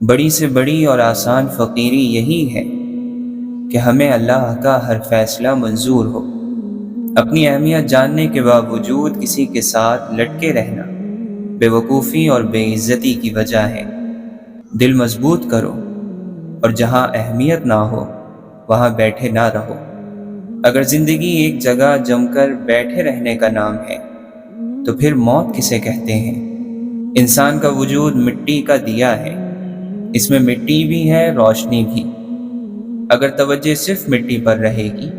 بڑی سے بڑی اور آسان فقیری یہی ہے کہ ہمیں اللہ کا ہر فیصلہ منظور ہو۔ اپنی اہمیت جاننے کے باوجود کسی کے ساتھ لٹکے رہنا بے وقوفی اور بے عزتی کی وجہ ہے۔ دل مضبوط کرو اور جہاں اہمیت نہ ہو وہاں بیٹھے نہ رہو۔ اگر زندگی ایک جگہ جم کر بیٹھے رہنے کا نام ہے تو پھر موت کسے کہتے ہیں؟ انسان کا وجود مٹی کا دیا ہے، اس میں مٹی بھی ہے، روشنی بھی۔ اگر توجہ صرف مٹی پر رہے گی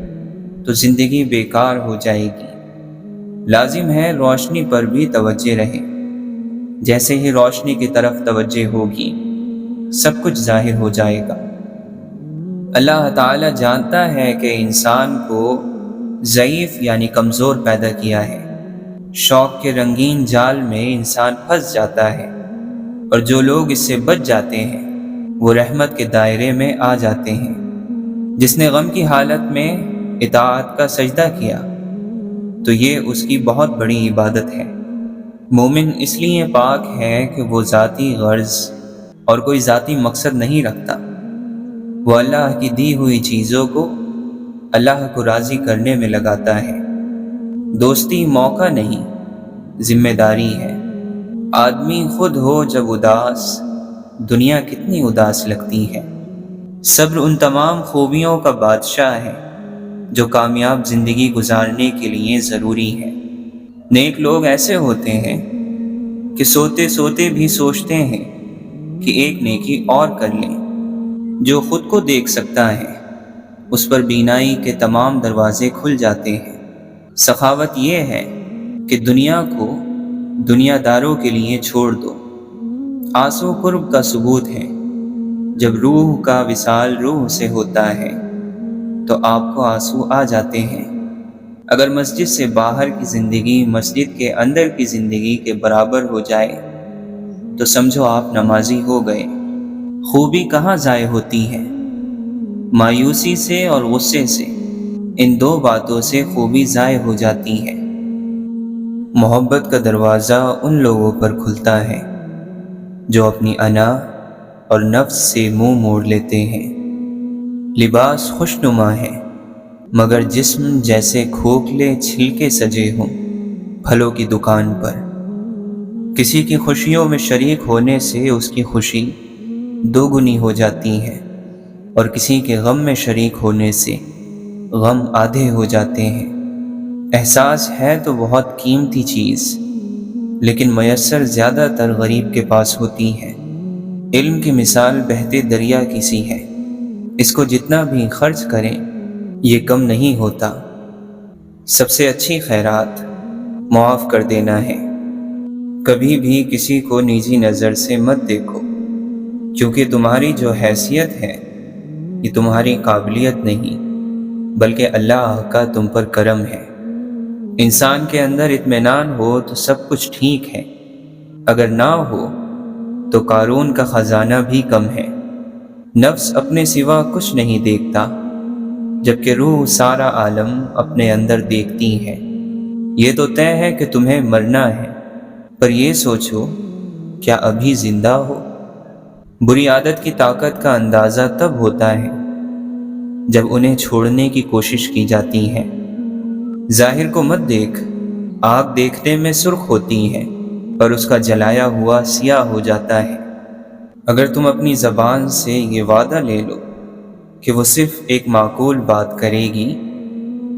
تو زندگی بیکار ہو جائے گی۔ لازم ہے روشنی پر بھی توجہ رہے۔ جیسے ہی روشنی کی طرف توجہ ہوگی سب کچھ ظاہر ہو جائے گا۔ اللہ تعالی جانتا ہے کہ انسان کو ضعیف یعنی کمزور پیدا کیا ہے۔ شوق کے رنگین جال میں انسان پھنس جاتا ہے، اور جو لوگ اس سے بچ جاتے ہیں وہ رحمت کے دائرے میں آ جاتے ہیں۔ جس نے غم کی حالت میں اطاعت کا سجدہ کیا تو یہ اس کی بہت بڑی عبادت ہے۔ مومن اس لیے پاک ہے کہ وہ ذاتی غرض اور کوئی ذاتی مقصد نہیں رکھتا۔ وہ اللہ کی دی ہوئی چیزوں کو اللہ کو راضی کرنے میں لگاتا ہے۔ دوستی موقع نہیں، ذمہ داری ہے۔ آدمی خود ہو جب اداس، دنیا کتنی اداس لگتی ہے۔ صبر ان تمام خوبیوں کا بادشاہ ہے جو کامیاب زندگی گزارنے کے لیے ضروری ہے۔ نیک لوگ ایسے ہوتے ہیں کہ سوتے سوتے بھی سوچتے ہیں کہ ایک نیکی اور کر لیں۔ جو خود کو دیکھ سکتا ہے اس پر بینائی کے تمام دروازے کھل جاتے ہیں۔ سخاوت یہ ہے کہ دنیا کو دنیا داروں کے لیے چھوڑ دو۔ آنسو قرب کا ثبوت ہے۔ جب روح کا وصال روح سے ہوتا ہے تو آپ کو آنسو آ جاتے ہیں۔ اگر مسجد سے باہر کی زندگی مسجد کے اندر کی زندگی کے برابر ہو جائے تو سمجھو آپ نمازی ہو گئے۔ خوبی کہاں ضائع ہوتی ہے؟ مایوسی سے اور غصے سے۔ ان دو باتوں سے خوبی ضائع ہو جاتی ہے۔ محبت کا دروازہ ان لوگوں پر کھلتا ہے جو اپنی انا اور نفس سے منہ موڑ لیتے ہیں۔ لباس خوشنما ہے مگر جسم جیسے کھوکھلے چھلکے سجے ہوں پھلوں کی دکان پر۔ کسی کی خوشیوں میں شریک ہونے سے اس کی خوشی دو گنی ہو جاتی ہے، اور کسی کے غم میں شریک ہونے سے غم آدھے ہو جاتے ہیں۔ احساس ہے تو بہت قیمتی چیز، لیکن میسر زیادہ تر غریب کے پاس ہوتی ہے۔ علم کی مثال بہتے دریا کی سی ہے، اس کو جتنا بھی خرچ کریں یہ کم نہیں ہوتا۔ سب سے اچھی خیرات معاف کر دینا ہے۔ کبھی بھی کسی کو نجی نظر سے مت دیکھو، کیونکہ تمہاری جو حیثیت ہے یہ تمہاری قابلیت نہیں بلکہ اللہ کا تم پر کرم ہے۔ انسان کے اندر اطمینان ہو تو سب کچھ ٹھیک ہے، اگر نہ ہو تو قارون کا خزانہ بھی کم ہے۔ نفس اپنے سوا کچھ نہیں دیکھتا جبکہ روح سارا عالم اپنے اندر دیکھتی ہے۔ یہ تو طے ہے کہ تمہیں مرنا ہے، پر یہ سوچو کیا ابھی زندہ ہو؟ بری عادت کی طاقت کا اندازہ تب ہوتا ہے جب انہیں چھوڑنے کی کوشش کی جاتی ہے۔ ظاہر کو مت دیکھ، آگ دیکھنے میں سرخ ہوتی ہے پر اس کا جلایا ہوا سیاہ ہو جاتا ہے۔ اگر تم اپنی زبان سے یہ وعدہ لے لو کہ وہ صرف ایک معقول بات کرے گی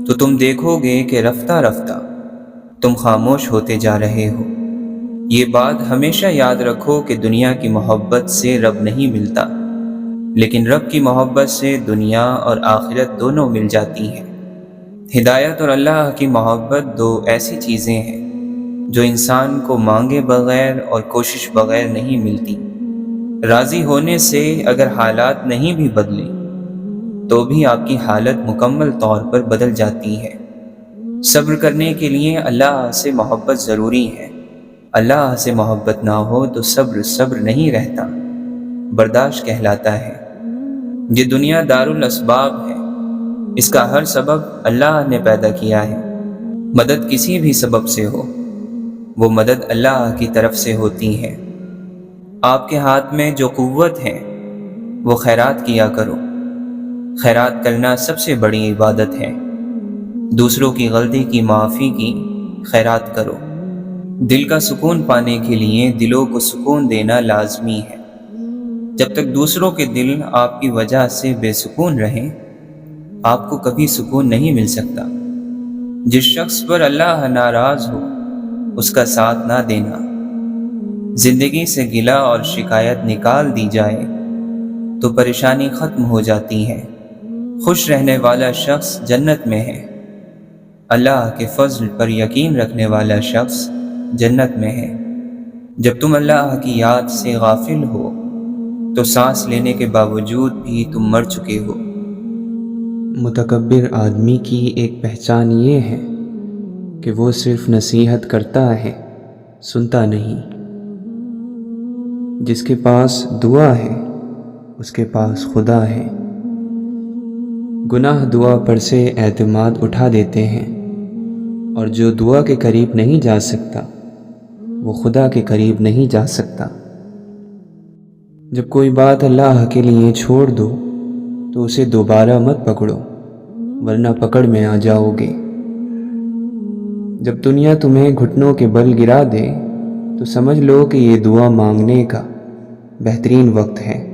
تو تم دیکھو گے کہ رفتہ رفتہ تم خاموش ہوتے جا رہے ہو۔ یہ بات ہمیشہ یاد رکھو کہ دنیا کی محبت سے رب نہیں ملتا، لیکن رب کی محبت سے دنیا اور آخرت دونوں مل جاتی ہیں۔ ہدایت اور اللہ کی محبت دو ایسی چیزیں ہیں جو انسان کو مانگے بغیر اور کوشش بغیر نہیں ملتی۔ راضی ہونے سے اگر حالات نہیں بھی بدلے تو بھی آپ کی حالت مکمل طور پر بدل جاتی ہے۔ صبر کرنے کے لیے اللہ سے محبت ضروری ہے۔ اللہ سے محبت نہ ہو تو صبر نہیں رہتا، برداشت کہلاتا ہے۔ یہ دنیا دارالاسباب ہے، اس کا ہر سبب اللہ نے پیدا کیا ہے۔ مدد کسی بھی سبب سے ہو، وہ مدد اللہ کی طرف سے ہوتی ہے۔ آپ کے ہاتھ میں جو قوت ہے وہ خیرات کیا کرو۔ خیرات کرنا سب سے بڑی عبادت ہے۔ دوسروں کی غلطی کی معافی کی خیرات کرو۔ دل کا سکون پانے کے لیے دلوں کو سکون دینا لازمی ہے۔ جب تک دوسروں کے دل آپ کی وجہ سے بے سکون رہیں، آپ کو کبھی سکون نہیں مل سکتا۔ جس شخص پر اللہ ناراض ہو اس کا ساتھ نہ دینا۔ زندگی سے گلہ اور شکایت نکال دی جائے تو پریشانی ختم ہو جاتی ہے۔ خوش رہنے والا شخص جنت میں ہے۔ اللہ کے فضل پر یقین رکھنے والا شخص جنت میں ہے۔ جب تم اللہ کی یاد سے غافل ہو تو سانس لینے کے باوجود بھی تم مر چکے ہو۔ متکبر آدمی کی ایک پہچان یہ ہے کہ وہ صرف نصیحت کرتا ہے، سنتا نہیں۔ جس کے پاس دعا ہے اس کے پاس خدا ہے۔ گناہ دعا پر سے اعتماد اٹھا دیتے ہیں، اور جو دعا کے قریب نہیں جا سکتا وہ خدا کے قریب نہیں جا سکتا۔ جب کوئی بات اللہ کے لیے چھوڑ دو تو اسے دوبارہ مت پکڑو، ورنہ پکڑ میں آ جاؤ گے۔ جب دنیا تمہیں گھٹنوں کے بل گرا دے تو سمجھ لو کہ یہ دعا مانگنے کا بہترین وقت ہے۔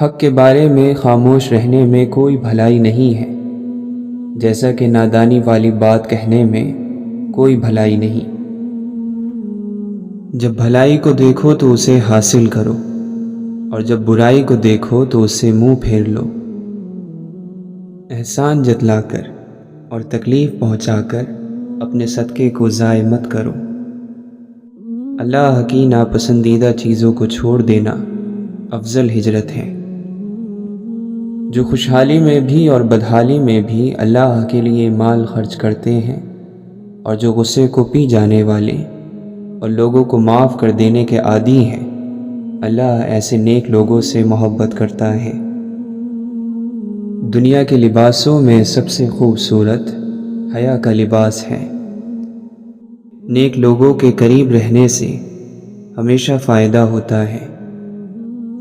حق کے بارے میں خاموش رہنے میں کوئی بھلائی نہیں ہے، جیسا کہ نادانی والی بات کہنے میں کوئی بھلائی نہیں۔ جب بھلائی کو دیکھو تو اسے حاصل کرو، اور جب برائی کو دیکھو تو اس سے منہ پھیر لو۔ احسان جتلا کر اور تکلیف پہنچا کر اپنے صدقے کو ضائع مت کرو۔ اللہ کی ناپسندیدہ چیزوں کو چھوڑ دینا افضل ہجرت ہے۔ جو خوشحالی میں بھی اور بدحالی میں بھی اللہ کے لیے مال خرچ کرتے ہیں، اور جو غصے کو پی جانے والے اور لوگوں کو معاف کر دینے کے عادی ہیں، اللہ ایسے نیک لوگوں سے محبت کرتا ہے۔ دنیا کے لباسوں میں سب سے خوبصورت حیا کا لباس ہے۔ نیک لوگوں کے قریب رہنے سے ہمیشہ فائدہ ہوتا ہے۔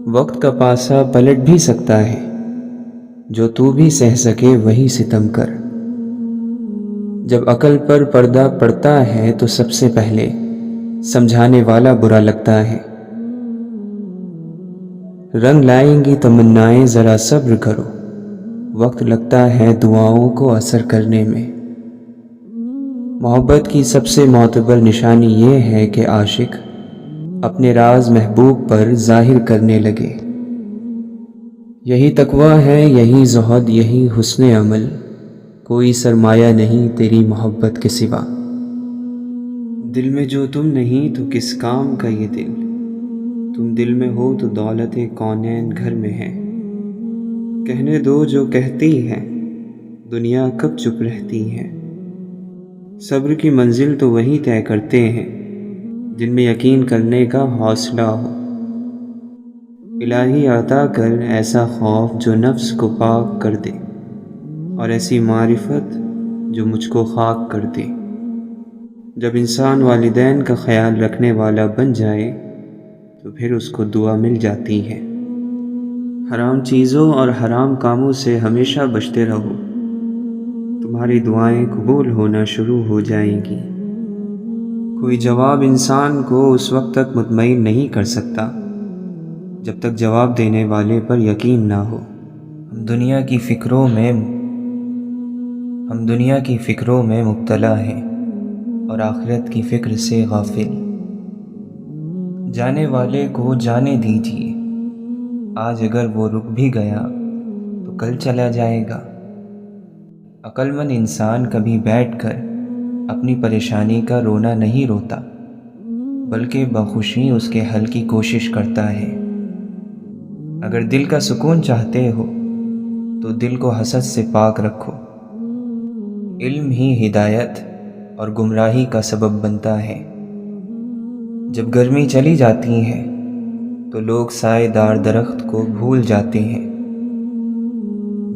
وقت کا پاسا پلٹ بھی سکتا ہے، جو تو بھی سہ سکے وہی ستم کر۔ جب عقل پر پردہ پڑتا ہے تو سب سے پہلے سمجھانے والا برا لگتا ہے۔ رنگ لائیں گی تمنائیں، ذرا صبر کرو، وقت لگتا ہے دعاؤں کو اثر کرنے میں۔ محبت کی سب سے معتبر نشانی یہ ہے کہ عاشق اپنے راز محبوب پر ظاہر کرنے لگے۔ یہی تقویٰ ہے، یہی زہد، یہی حسن عمل، کوئی سرمایہ نہیں تیری محبت کے سوا۔ دل میں جو تم نہیں تو کس کام کا یہ دل، تم دل میں ہو تو دولت کونین گھر میں ہے۔ کہنے دو جو کہتی ہے، دنیا کب چپ رہتی ہے۔ صبر کی منزل تو وہی طے کرتے ہیں جن میں یقین کرنے کا حوصلہ ہو۔ الہی عطا کر ایسا خوف جو نفس کو پاک کر دے، اور ایسی معرفت جو مجھ کو خاک کر دے۔ جب انسان والدین کا خیال رکھنے والا بن جائے تو پھر اس کو دعا مل جاتی ہے۔ حرام چیزوں اور حرام کاموں سے ہمیشہ بچتے رہو، تمہاری دعائیں قبول ہونا شروع ہو جائیں گی۔ کوئی جواب انسان کو اس وقت تک مطمئن نہیں کر سکتا جب تک جواب دینے والے پر یقین نہ ہو۔ ہم دنیا کی فکروں میں مبتلا ہیں اور آخرت کی فکر سے غافل۔ جانے والے کو جانے دیجیے، آج اگر وہ رک بھی گیا تو کل چلا جائے گا۔ عقل مند انسان کبھی بیٹھ کر اپنی پریشانی کا رونا نہیں روتا، بلکہ بخوشی اس کے حل کی کوشش کرتا ہے۔ اگر دل کا سکون چاہتے ہو تو دل کو حسد سے پاک رکھو۔ علم ہی ہدایت اور گمراہی کا سبب بنتا ہے۔ جب گرمی چلی جاتی ہے تو لوگ سائے دار درخت کو بھول جاتے ہیں۔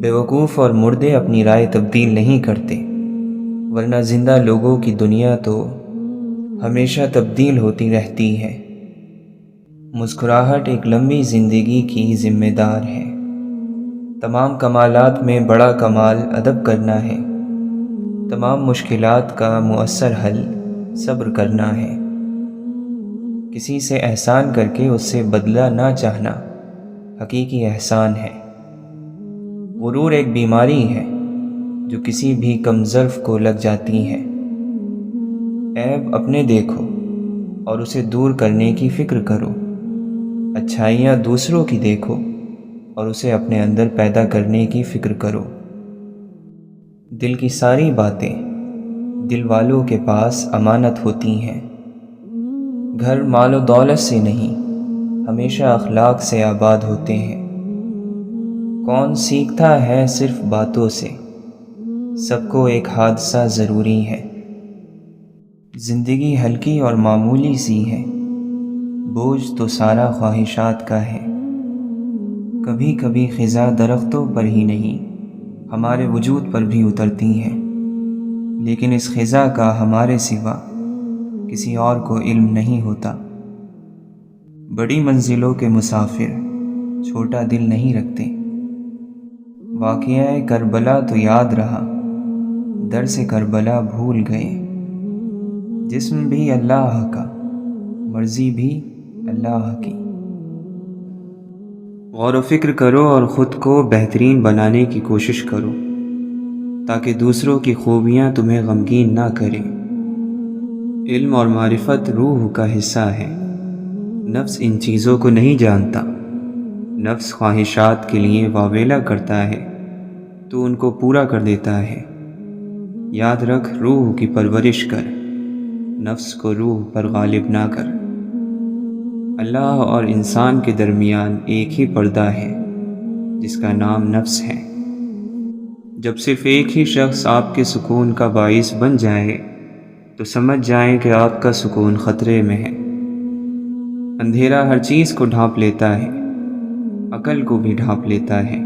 بیوقوف اور مردے اپنی رائے تبدیل نہیں کرتے، ورنہ زندہ لوگوں کی دنیا تو ہمیشہ تبدیل ہوتی رہتی ہے۔ مسکراہٹ ایک لمبی زندگی کی ذمہ دار ہے۔ تمام کمالات میں بڑا کمال ادب کرنا ہے۔ تمام مشکلات کا مؤثر حل صبر کرنا ہے۔ کسی سے احسان کر کے اس سے بدلہ نہ چاہنا حقیقی احسان ہے۔ غرور ایک بیماری ہے جو کسی بھی کم ظرف کو لگ جاتی ہے۔ عیب اپنے دیکھو اور اسے دور کرنے کی فکر کرو۔ اچھائیاں دوسروں کی دیکھو اور اسے اپنے اندر پیدا کرنے کی فکر کرو۔ دل کی ساری باتیں دل والوں کے پاس امانت ہوتی ہیں۔ گھر مال و دولت سے نہیں، ہمیشہ اخلاق سے آباد ہوتے ہیں۔ کون سیکھتا ہے صرف باتوں سے، سب کو ایک حادثہ ضروری ہے۔ زندگی ہلکی اور معمولی سی ہے، بوجھ تو سارا خواہشات کا ہے۔ کبھی کبھی خزاں درختوں پر ہی نہیں، ہمارے وجود پر بھی اترتی ہیں، لیکن اس خزاں کا ہمارے سوا کسی اور کو علم نہیں ہوتا۔ بڑی منزلوں کے مسافر چھوٹا دل نہیں رکھتے۔ واقعہ کربلا تو یاد رہا، درس کربلا بھول گئے۔ جسم بھی اللہ کا، مرضی بھی اللہ کی۔ غور و فکر کرو اور خود کو بہترین بنانے کی کوشش کرو، تاکہ دوسروں کی خوبیاں تمہیں غمگین نہ کریں۔ علم اور معرفت روح کا حصہ ہے۔ نفس ان چیزوں کو نہیں جانتا۔ نفس خواہشات کے لیے واویلا کرتا ہے، تو ان کو پورا کر دیتا ہے۔ یاد رکھ، روح کی پرورش کر، نفس کو روح پر غالب نہ کر۔ اللہ اور انسان کے درمیان ایک ہی پردہ ہے جس کا نام نفس ہے۔ جب صرف ایک ہی شخص آپ کے سکون کا باعث بن جائے تو سمجھ جائیں کہ آپ کا سکون خطرے میں ہے۔ اندھیرا ہر چیز کو ڈھانپ لیتا ہے، عقل کو بھی ڈھانپ لیتا ہے۔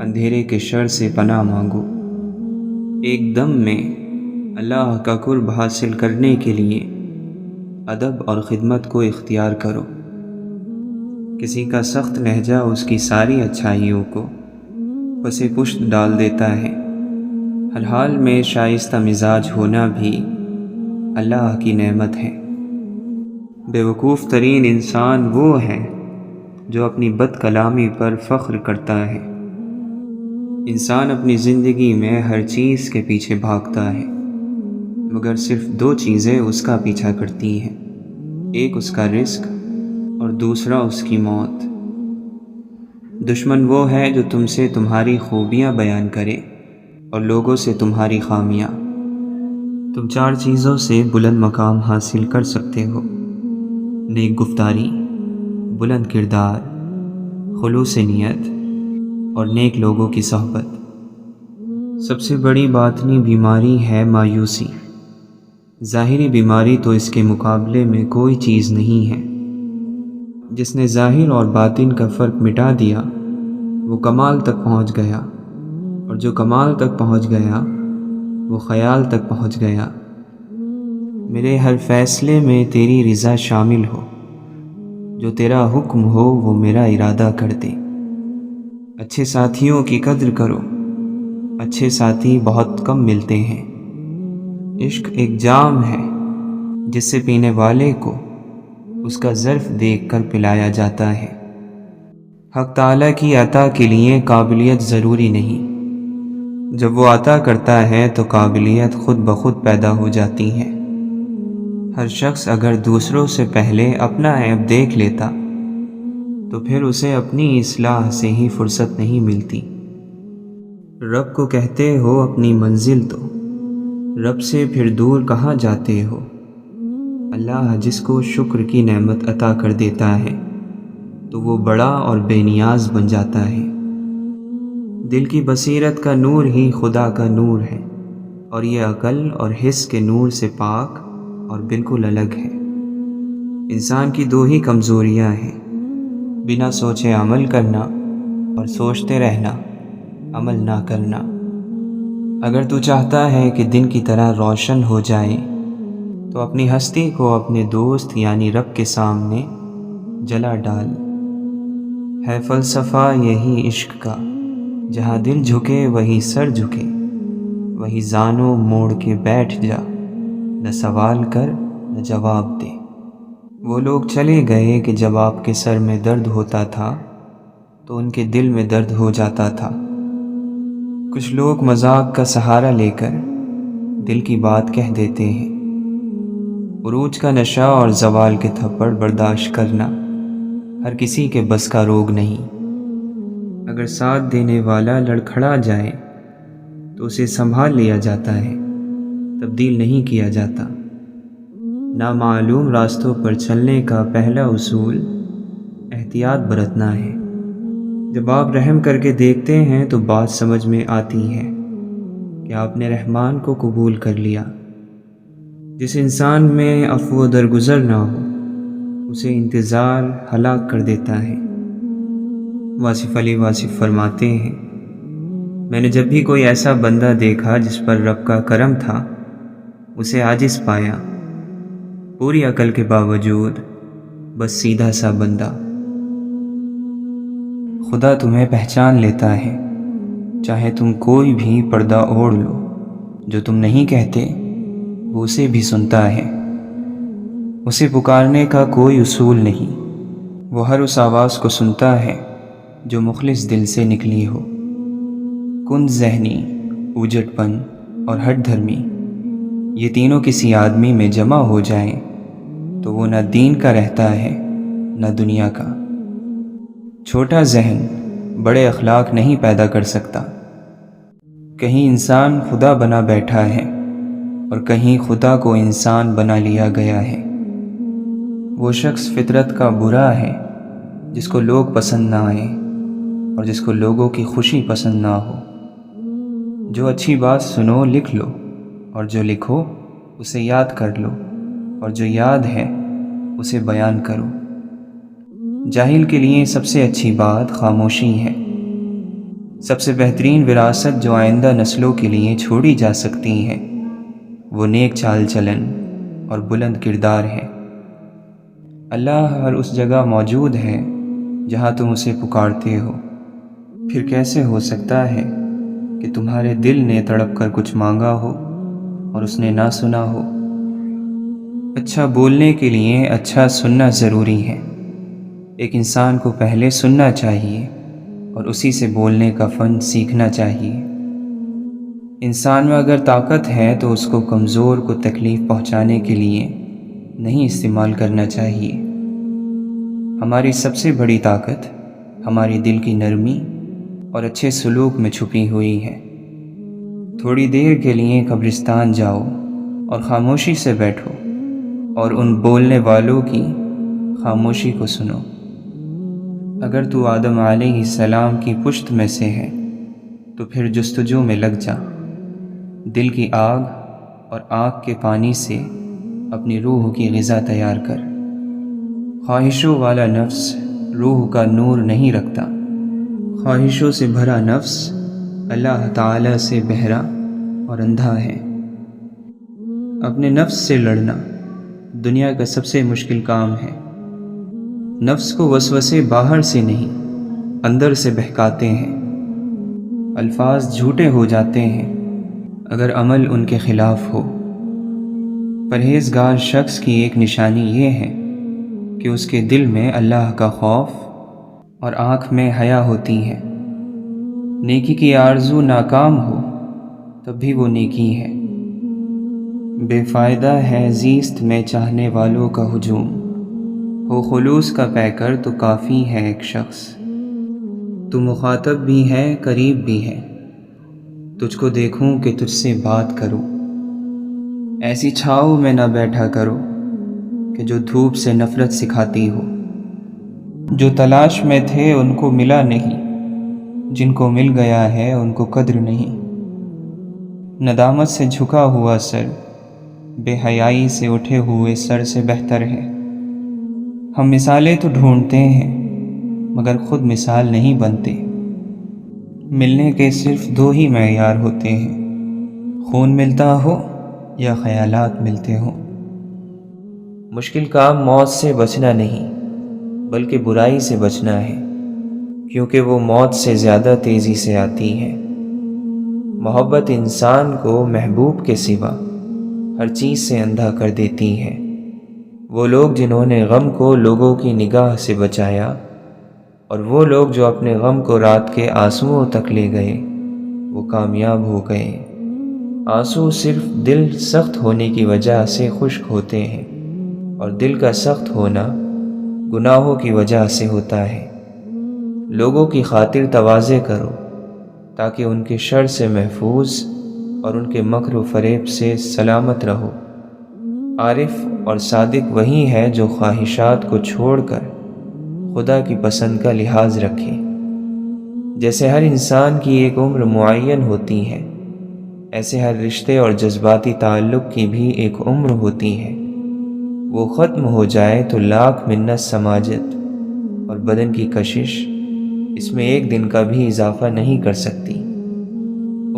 اندھیرے کے شر سے پناہ مانگو۔ ایک دم میں اللہ کا قرب حاصل کرنے کے لیے ادب اور خدمت کو اختیار کرو۔ کسی کا سخت لہجہ اس کی ساری اچھائیوں کو پس پشت ڈال دیتا ہے۔ ہر حال میں شائستہ مزاج ہونا بھی اللہ کی نعمت ہے۔ بیوقوف ترین انسان وہ ہے جو اپنی بد کلامی پر فخر کرتا ہے۔ انسان اپنی زندگی میں ہر چیز کے پیچھے بھاگتا ہے، مگر صرف دو چیزیں اس کا پیچھا کرتی ہیں، ایک اس کا رزق اور دوسرا اس کی موت۔ دشمن وہ ہے جو تم سے تمہاری خوبیاں بیان کرے اور لوگوں سے تمہاری خامیاں۔ تم چار چیزوں سے بلند مقام حاصل کر سکتے ہو: نیک گفتاری، بلند کردار، خلوص نیت اور نیک لوگوں کی صحبت۔ سب سے بڑی باطنی بیماری ہے مایوسی۔ ظاہری بیماری تو اس کے مقابلے میں کوئی چیز نہیں ہے۔ جس نے ظاہر اور باطن کا فرق مٹا دیا وہ کمال تک پہنچ گیا، اور جو کمال تک پہنچ گیا وہ خیال تک پہنچ گیا۔ میرے ہر فیصلے میں تیری رضا شامل ہو، جو تیرا حکم ہو وہ میرا ارادہ کر دے۔ اچھے ساتھیوں کی قدر کرو، اچھے ساتھی بہت کم ملتے ہیں۔ عشق ایک جام ہے جس سے پینے والے کو اس کا ظرف دیکھ کر پلایا جاتا ہے۔ حق تعالیٰ کی عطا کے لیے قابلیت ضروری نہیں، جب وہ عطا کرتا ہے تو قابلیت خود بخود پیدا ہو جاتی ہے۔ ہر شخص اگر دوسروں سے پہلے اپنا عیب دیکھ لیتا تو پھر اسے اپنی اصلاح سے ہی فرصت نہیں ملتی۔ رب کو کہتے ہو اپنی منزل تو رب سے پھر دور کہاں جاتے ہو؟ اللہ جس کو شکر کی نعمت عطا کر دیتا ہے تو وہ بڑا اور بے نیاز بن جاتا ہے۔ دل کی بصیرت کا نور ہی خدا کا نور ہے، اور یہ عقل اور حس کے نور سے پاک اور بالکل الگ ہے۔ انسان کی دو ہی کمزوریاں ہیں: بنا سوچے عمل کرنا اور سوچتے رہنا عمل نہ کرنا۔ اگر تو چاہتا ہے کہ دن کی طرح روشن ہو جائے تو اپنی ہستی کو اپنے دوست یعنی رب کے سامنے جلا ڈال۔ ہے فلسفہ یہی عشق کا، جہاں دل جھکے وہی سر جھکے، وہی زانوں موڑ کے بیٹھ جا، نہ سوال کر نہ جواب دے۔ وہ لوگ چلے گئے کہ جب آپ کے سر میں درد ہوتا تھا تو ان کے دل میں درد ہو جاتا تھا۔ کچھ لوگ مذاق کا سہارا لے کر دل کی بات کہہ دیتے ہیں۔ عروج کا نشہ اور زوال کے تھپڑ برداشت کرنا ہر کسی کے بس کا روگ نہیں۔ اگر ساتھ دینے والا لڑکھڑا جائے تو اسے سنبھال لیا جاتا ہے، تبدیل نہیں کیا جاتا۔ نامعلوم راستوں پر چلنے کا پہلا اصول احتیاط برتنا ہے۔ جب آپ رحم کر کے دیکھتے ہیں تو بات سمجھ میں آتی ہے کہ آپ نے رحمان کو قبول کر لیا۔ جس انسان میں عفو و درگزر نہ ہو اسے انتظار ہلاک کر دیتا ہے۔ واصف علی واصف فرماتے ہیں، میں نے جب بھی کوئی ایسا بندہ دیکھا جس پر رب کا کرم تھا، اسے عاجز پایا، پوری عقل کے باوجود بس سیدھا سا بندہ۔ خدا تمہیں پہچان لیتا ہے، چاہے تم کوئی بھی پردہ اوڑھ لو، جو تم نہیں کہتے وہ اسے بھی سنتا ہے۔ اسے پکارنے کا کوئی اصول نہیں، وہ ہر اس آواز کو سنتا ہے جو مخلص دل سے نکلی ہو۔ کند ذہنی، اوجٹ پن اور ہٹ دھرمی، یہ تینوں کسی آدمی میں جمع ہو جائیں تو وہ نہ دین کا رہتا ہے نہ دنیا کا۔ چھوٹا ذہن بڑے اخلاق نہیں پیدا کر سکتا۔ کہیں انسان خدا بنا بیٹھا ہے اور کہیں خدا کو انسان بنا لیا گیا ہے۔ وہ شخص فطرت کا برا ہے جس کو لوگ پسند نہ آئیں اور جس کو لوگوں کی خوشی پسند نہ ہو۔ جو اچھی بات سنو لکھ لو، اور جو لکھو اسے یاد کر لو، اور جو یاد ہے اسے بیان کرو۔ جاہل کے لیے سب سے اچھی بات خاموشی ہے۔ سب سے بہترین وراثت جو آئندہ نسلوں کے لیے چھوڑی جا سکتی ہے وہ نیک چال چلن اور بلند کردار ہے۔ اللہ ہر اس جگہ موجود ہے جہاں تم اسے پکارتے ہو۔ پھر کیسے ہو سکتا ہے کہ تمہارے دل نے تڑپ کر کچھ مانگا ہو اور اس نے نہ سنا ہو؟ اچھا بولنے کے لیے اچھا سننا ضروری ہے۔ ایک انسان کو پہلے سننا چاہیے اور اسی سے بولنے کا فن سیکھنا چاہیے۔ انسان میں اگر طاقت ہے تو اس کو کمزور کو تکلیف پہنچانے کے لیے نہیں استعمال کرنا چاہیے۔ ہماری سب سے بڑی طاقت ہماری دل کی نرمی اور اچھے سلوک میں چھپی ہوئی ہے۔ تھوڑی دیر کے لیے قبرستان جاؤ اور خاموشی سے بیٹھو اور ان بولنے والوں کی خاموشی کو سنو۔ اگر تو آدم علیہ السلام کی پشت میں سے ہے تو پھر جستجو میں لگ جا۔ دل کی آگ اور آنکھ کے پانی سے اپنی روح کی غذا تیار کر۔ خواہشوں والا نفس روح کا نور نہیں رکھتا۔ خواہشوں سے بھرا نفس اللہ تعالی سے بہرا اور اندھا ہے۔ اپنے نفس سے لڑنا دنیا کا سب سے مشکل کام ہے۔ نفس کو وسوسے باہر سے نہیں اندر سے بہکاتے ہیں۔ الفاظ جھوٹے ہو جاتے ہیں اگر عمل ان کے خلاف ہو۔ پرہیزگار شخص کی ایک نشانی یہ ہے کہ اس کے دل میں اللہ کا خوف اور آنکھ میں حیا ہوتی ہے۔ نیکی کی آرزو ناکام ہو تب بھی وہ نیکی ہے۔ بے فائدہ ہے زیست میں چاہنے والوں کا ہجوم، ہو خلوص کا پیکر تو کافی ہے ایک شخص۔ تو مخاطب بھی ہے قریب بھی ہے، تجھ کو دیکھوں کہ تجھ سے بات کروں۔ ایسی چھاؤں میں نہ بیٹھا کرو کہ جو دھوپ سے نفرت سکھاتی ہو۔ جو تلاش میں تھے ان کو ملا نہیں، جن کو مل گیا ہے ان کو قدر نہیں۔ ندامت سے جھکا ہوا سر بے حیائی سے اٹھے ہوئے سر سے بہتر ہے۔ ہم مثالیں تو ڈھونڈتے ہیں مگر خود مثال نہیں بنتے۔ ملنے کے صرف دو ہی معیار ہوتے ہیں، خون ملتا ہو یا خیالات ملتے ہوں۔ مشکل کام موت سے بچنا نہیں بلکہ برائی سے بچنا ہے، کیونکہ وہ موت سے زیادہ تیزی سے آتی ہے۔ محبت انسان کو محبوب کے سوا ہر چیز سے اندھا کر دیتی ہے۔ وہ لوگ جنہوں نے غم کو لوگوں کی نگاہ سے بچایا، اور وہ لوگ جو اپنے غم کو رات کے آنسوؤں تک لے گئے، وہ کامیاب ہو گئے۔ آنسو صرف دل سخت ہونے کی وجہ سے خشک ہوتے ہیں، اور دل کا سخت ہونا گناہوں کی وجہ سے ہوتا ہے۔ لوگوں کی خاطر تواضع کرو تاکہ ان کے شر سے محفوظ اور ان کے مکر و فریب سے سلامت رہو۔ عارف اور صادق وہی ہے جو خواہشات کو چھوڑ کر خدا کی پسند کا لحاظ رکھے۔ جیسے ہر انسان کی ایک عمر معین ہوتی ہے، ایسے ہر رشتے اور جذباتی تعلق کی بھی ایک عمر ہوتی ہے۔ وہ ختم ہو جائے تو لاکھ منت سماجت اور بدن کی کشش اس میں ایک دن کا بھی اضافہ نہیں کر سکتی۔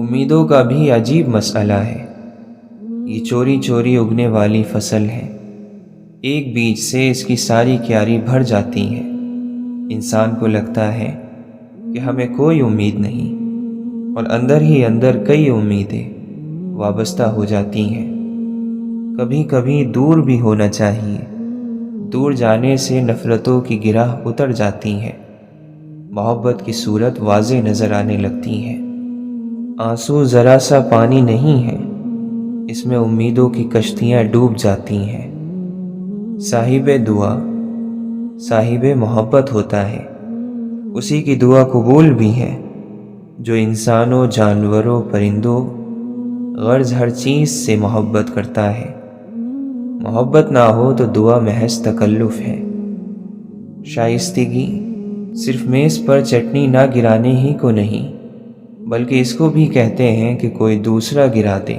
امیدوں کا بھی عجیب مسئلہ ہے۔ یہ چوری چوری اگنے والی فصل ہے، ایک بیج سے اس کی ساری کیاری بھر جاتی ہے۔ انسان کو لگتا ہے کہ ہمیں کوئی امید نہیں، اور اندر ہی اندر کئی امیدیں وابستہ ہو جاتی ہیں۔ کبھی کبھی دور بھی ہونا چاہیے، دور جانے سے نفرتوں کی گرہ اتر جاتی ہے، محبت کی صورت واضح نظر آنے لگتی ہے۔ آنسو ذرا سا پانی نہیں ہے، اس میں امیدوں کی کشتیاں ڈوب جاتی ہیں۔ صاحب دعا صاحب محبت ہوتا ہے، اسی کی دعا قبول بھی ہے جو انسانوں، جانوروں، پرندوں، غرض ہر چیز سے محبت کرتا ہے۔ محبت نہ ہو تو دعا محض تکلف ہے۔ شائستگی صرف میز پر چٹنی نہ گرانے ہی کو نہیں، بلکہ اس کو بھی کہتے ہیں کہ کوئی دوسرا گرا دے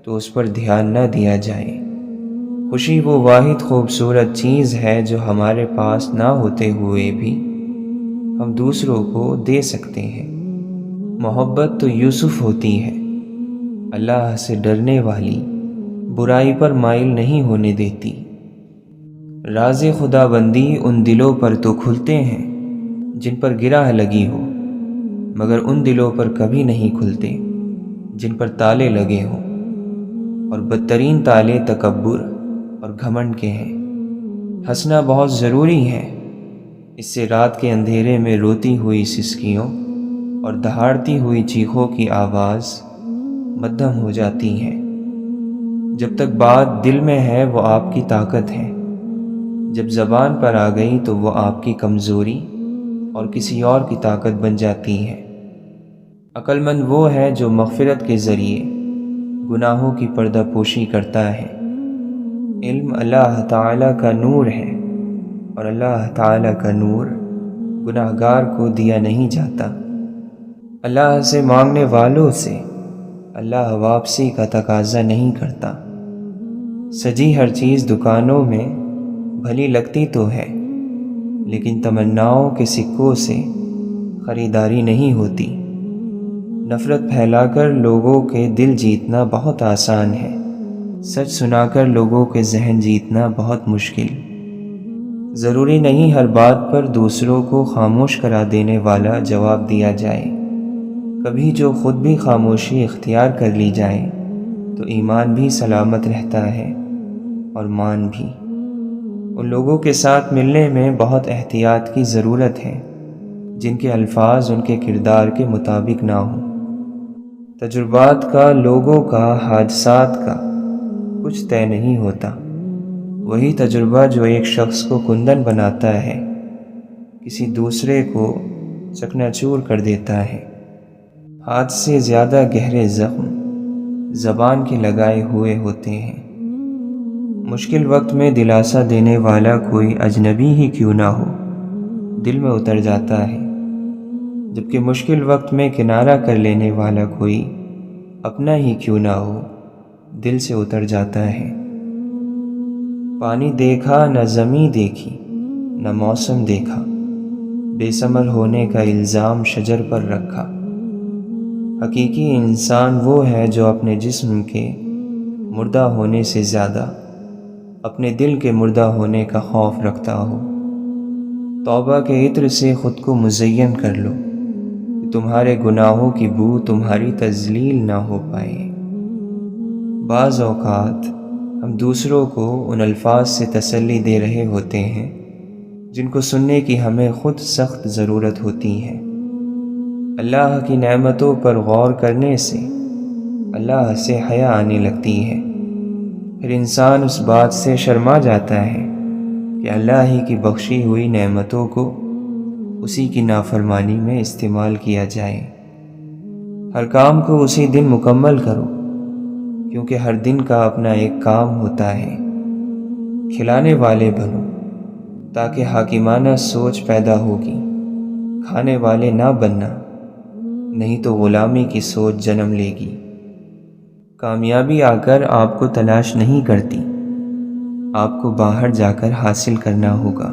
تو اس پر دھیان نہ دیا جائے۔ خوشی وہ واحد خوبصورت چیز ہے جو ہمارے پاس نہ ہوتے ہوئے بھی ہم دوسروں کو دے سکتے ہیں۔ محبت تو یوسف ہوتی ہے، اللہ سے ڈرنے والی، برائی پر مائل نہیں ہونے دیتی۔ راز خدا بندی ان دلوں پر تو کھلتے ہیں جن پر گرہ لگی ہو، مگر ان دلوں پر کبھی نہیں کھلتے جن پر تالے لگے ہوں، اور بدترین تالے تکبر اور گھمنڈ کے ہیں۔ ہنسنا بہت ضروری ہے، اس سے رات کے اندھیرے میں روتی ہوئی سسکیوں اور دہاڑتی ہوئی چیخوں کی آواز مدھم ہو جاتی ہے۔ جب تک بات دل میں ہے وہ آپ کی طاقت ہے، جب زبان پر آ گئی تو وہ آپ کی کمزوری اور کسی اور کی طاقت بن جاتی ہے۔ عقل مند وہ ہے جو مغفرت کے ذریعے گناہوں کی پردہ پوشی کرتا ہے۔ علم اللہ تعالیٰ کا نور ہے، اور اللہ تعالیٰ کا نور گناہگار کو دیا نہیں جاتا۔ اللہ سے مانگنے والوں سے اللہ واپسی کا تقاضا نہیں کرتا۔ سجی ہر چیز دکانوں میں بھلی لگتی تو ہے، لیکن تمناؤں کے سکوں سے خریداری نہیں ہوتی۔ نفرت پھیلا کر لوگوں کے دل جیتنا بہت آسان ہے، سچ سنا کر لوگوں کے ذہن جیتنا بہت مشکل۔ ضروری نہیں ہر بات پر دوسروں کو خاموش کرا دینے والا جواب دیا جائے۔ کبھی جو خود بھی خاموشی اختیار کر لی جائے تو ایمان بھی سلامت رہتا ہے اور مان بھی۔ ان لوگوں کے ساتھ ملنے میں بہت احتیاط کی ضرورت ہے جن کے الفاظ ان کے کردار کے مطابق نہ ہوں۔ تجربات کا، لوگوں کا، حادثات کا کچھ طے نہیں ہوتا۔ وہی تجربہ جو ایک شخص کو کندن بناتا ہے کسی دوسرے کو چکنا چور کر دیتا ہے۔ ہاتھ سے زیادہ گہرے زخم زبان کے لگائے ہوئے ہوتے ہیں۔ مشکل وقت میں دلاسا دینے والا کوئی اجنبی ہی کیوں نہ ہو، دل میں اتر جاتا ہے، جبکہ مشکل وقت میں کنارہ کر لینے والا کوئی اپنا ہی کیوں نہ ہو، دل سے اتر جاتا ہے۔ پانی دیکھا نہ زمیں دیکھی نہ موسم دیکھا، بے ثمر ہونے کا الزام شجر پر رکھا۔ حقیقی انسان وہ ہے جو اپنے جسم کے مردہ ہونے سے زیادہ اپنے دل کے مردہ ہونے کا خوف رکھتا ہو۔ توبہ کے عطر سے خود کو مزین کر لو کہ تمہارے گناہوں کی بو تمہاری تذلیل نہ ہو پائے۔ بعض اوقات ہم دوسروں کو ان الفاظ سے تسلی دے رہے ہوتے ہیں جن کو سننے کی ہمیں خود سخت ضرورت ہوتی ہے۔ اللہ کی نعمتوں پر غور کرنے سے اللہ سے حیا آنے لگتی ہے، پھر انسان اس بات سے شرما جاتا ہے کہ اللہ ہی کی بخشی ہوئی نعمتوں کو اسی کی نافرمانی میں استعمال کیا جائے۔ ہر کام کو اسی دن مکمل کرو، کیونکہ ہر دن کا اپنا ایک کام ہوتا ہے۔ کھلانے والے بنو تاکہ حاکمانہ سوچ پیدا ہوگی، کھانے والے نہ بننا، نہیں تو غلامی کی سوچ جنم لے گی۔ کامیابی آ کر آپ کو تلاش نہیں کرتی، آپ کو باہر جا کر حاصل کرنا ہوگا۔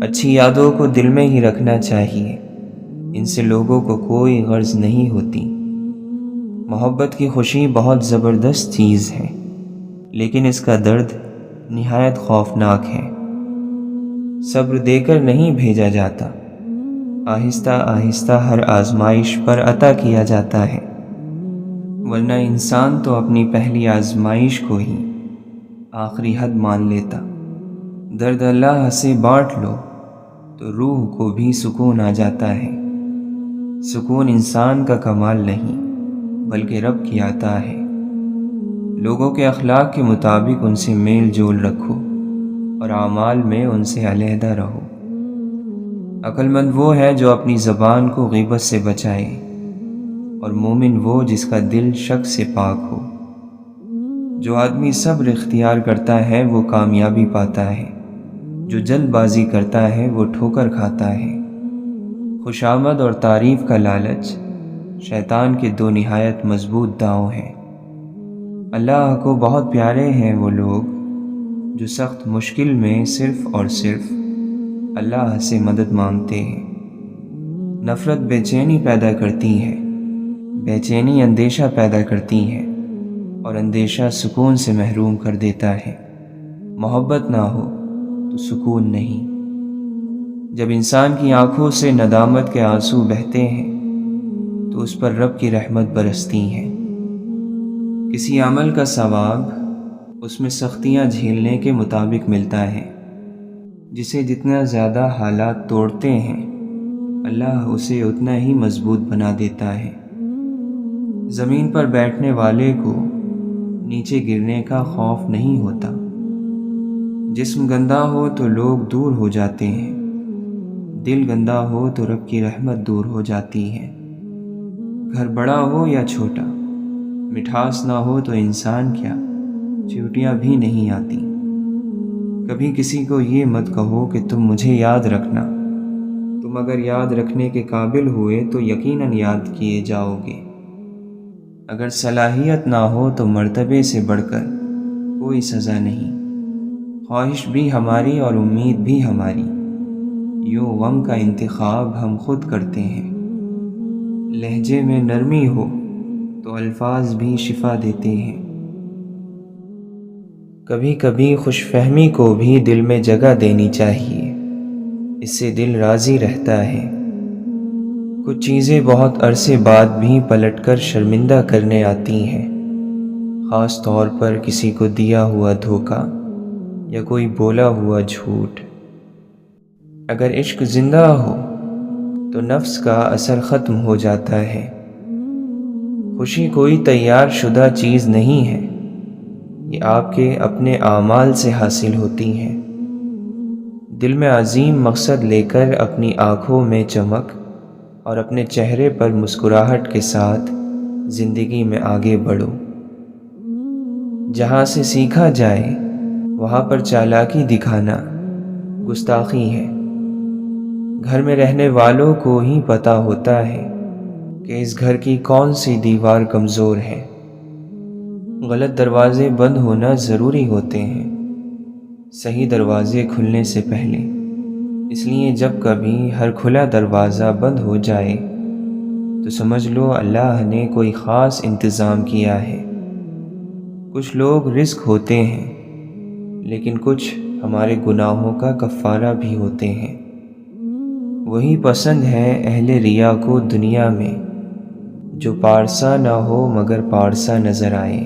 اچھی یادوں کو دل میں ہی رکھنا چاہیے، ان سے لوگوں کو کوئی غرض نہیں ہوتی۔ محبت کی خوشی بہت زبردست چیز ہے، لیکن اس کا درد نہایت خوفناک ہے۔ صبر دے کر نہیں بھیجا جاتا، آہستہ آہستہ ہر آزمائش پر عطا کیا جاتا ہے، ورنہ انسان تو اپنی پہلی آزمائش کو ہی آخری حد مان لیتا۔ درد اللہ سے بانٹ لو تو روح کو بھی سکون آ جاتا ہے۔ سکون انسان کا کمال نہیں بلکہ رب کی عطا ہے۔ لوگوں کے اخلاق کے مطابق ان سے میل جول رکھو اور اعمال میں ان سے علیحدہ رہو۔ عقل مند وہ ہے جو اپنی زبان کو غیبت سے بچائے، اور مومن وہ جس کا دل شک سے پاک ہو۔ جو آدمی صبر اختیار کرتا ہے وہ کامیابی پاتا ہے، جو جلد بازی کرتا ہے وہ ٹھوکر کھاتا ہے۔ خوشامد اور تعریف کا لالچ شیطان کے دو نہایت مضبوط داؤں ہیں۔ اللہ کو بہت پیارے ہیں وہ لوگ جو سخت مشکل میں صرف اور صرف اللہ سے مدد مانگتے ہیں۔ نفرت بے چینی پیدا کرتی ہے، بے چینی اندیشہ پیدا کرتی ہے، اور اندیشہ سکون سے محروم کر دیتا ہے۔ محبت نہ ہو تو سکون نہیں۔ جب انسان کی آنکھوں سے ندامت کے آنسو بہتے ہیں تو اس پر رب کی رحمت برستی ہے۔ کسی عمل کا ثواب اس میں سختیاں جھیلنے کے مطابق ملتا ہے۔ جسے جتنا زیادہ حالات توڑتے ہیں اللہ اسے اتنا ہی مضبوط بنا دیتا ہے۔ زمین پر بیٹھنے والے کو نیچے گرنے کا خوف نہیں ہوتا۔ جسم گندا ہو تو لوگ دور ہو جاتے ہیں، دل گندا ہو تو رب کی رحمت دور ہو جاتی ہے۔ گھر بڑا ہو یا چھوٹا، مٹھاس نہ ہو تو انسان کیا چیوٹیاں بھی نہیں آتی۔ کبھی کسی کو یہ مت کہو کہ تم مجھے یاد رکھنا، تم اگر یاد رکھنے کے قابل ہوئے تو یقیناً یاد کیے جاؤ گے۔ اگر صلاحیت نہ ہو تو مرتبے سے بڑھ کر کوئی سزا نہیں۔ خواہش بھی ہماری اور امید بھی ہماری، یوں غم کا انتخاب ہم خود کرتے ہیں۔ لہجے میں نرمی ہو تو الفاظ بھی شفا دیتے ہیں۔ کبھی کبھی خوش فہمی کو بھی دل میں جگہ دینی چاہیے، اس سے دل راضی رہتا ہے۔ کچھ چیزیں بہت عرصے بعد بھی پلٹ کر شرمندہ کرنے آتی ہیں، خاص طور پر کسی کو دیا ہوا دھوکہ یا کوئی بولا ہوا جھوٹ۔ اگر عشق زندہ ہو تو نفس کا اثر ختم ہو جاتا ہے۔ خوشی کوئی تیار شدہ چیز نہیں ہے، یہ آپ کے اپنے اعمال سے حاصل ہوتی ہے۔ دل میں عظیم مقصد لے کر اپنی آنکھوں میں چمک اور اپنے چہرے پر مسکراہٹ کے ساتھ زندگی میں آگے بڑھو۔ جہاں سے سیکھا جائے وہاں پر چالاکی دکھانا گستاخی ہے۔ گھر میں رہنے والوں کو ہی پتہ ہوتا ہے کہ اس گھر کی کون سی دیوار کمزور ہے۔ غلط دروازے بند ہونا ضروری ہوتے ہیں، صحیح دروازے کھلنے سے پہلے۔ اس لیے جب کبھی ہر کھلا دروازہ بند ہو جائے تو سمجھ لو اللہ نے کوئی خاص انتظام کیا ہے۔ کچھ لوگ رزق ہوتے ہیں، لیکن کچھ ہمارے گناہوں کا کفارہ بھی ہوتے ہیں۔ وہی پسند ہے اہل ریا کو دنیا میں، جو پارسا نہ ہو مگر پارسا نظر آئے۔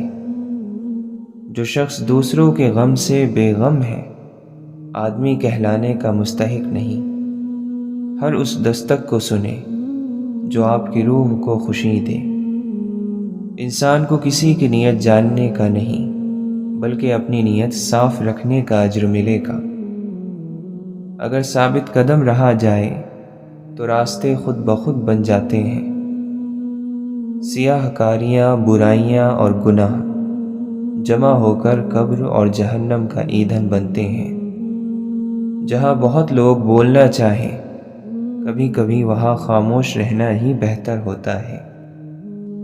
جو شخص دوسروں کے غم سے بے غم ہے، آدمی کہلانے کا مستحق نہیں۔ ہر اس دستک کو سنے جو آپ کی روح کو خوشی دے۔ انسان کو کسی کی نیت جاننے کا نہیں، بلکہ اپنی نیت صاف رکھنے کا اجر ملے گا۔ اگر ثابت قدم رہا جائے تو راستے خود بخود بن جاتے ہیں۔ سیاہ کاریاں، برائیاں اور گناہ جمع ہو کر قبر اور جہنم کا ایندھن بنتے ہیں۔ جہاں بہت لوگ بولنا چاہیں، کبھی کبھی وہاں خاموش رہنا ہی بہتر ہوتا ہے۔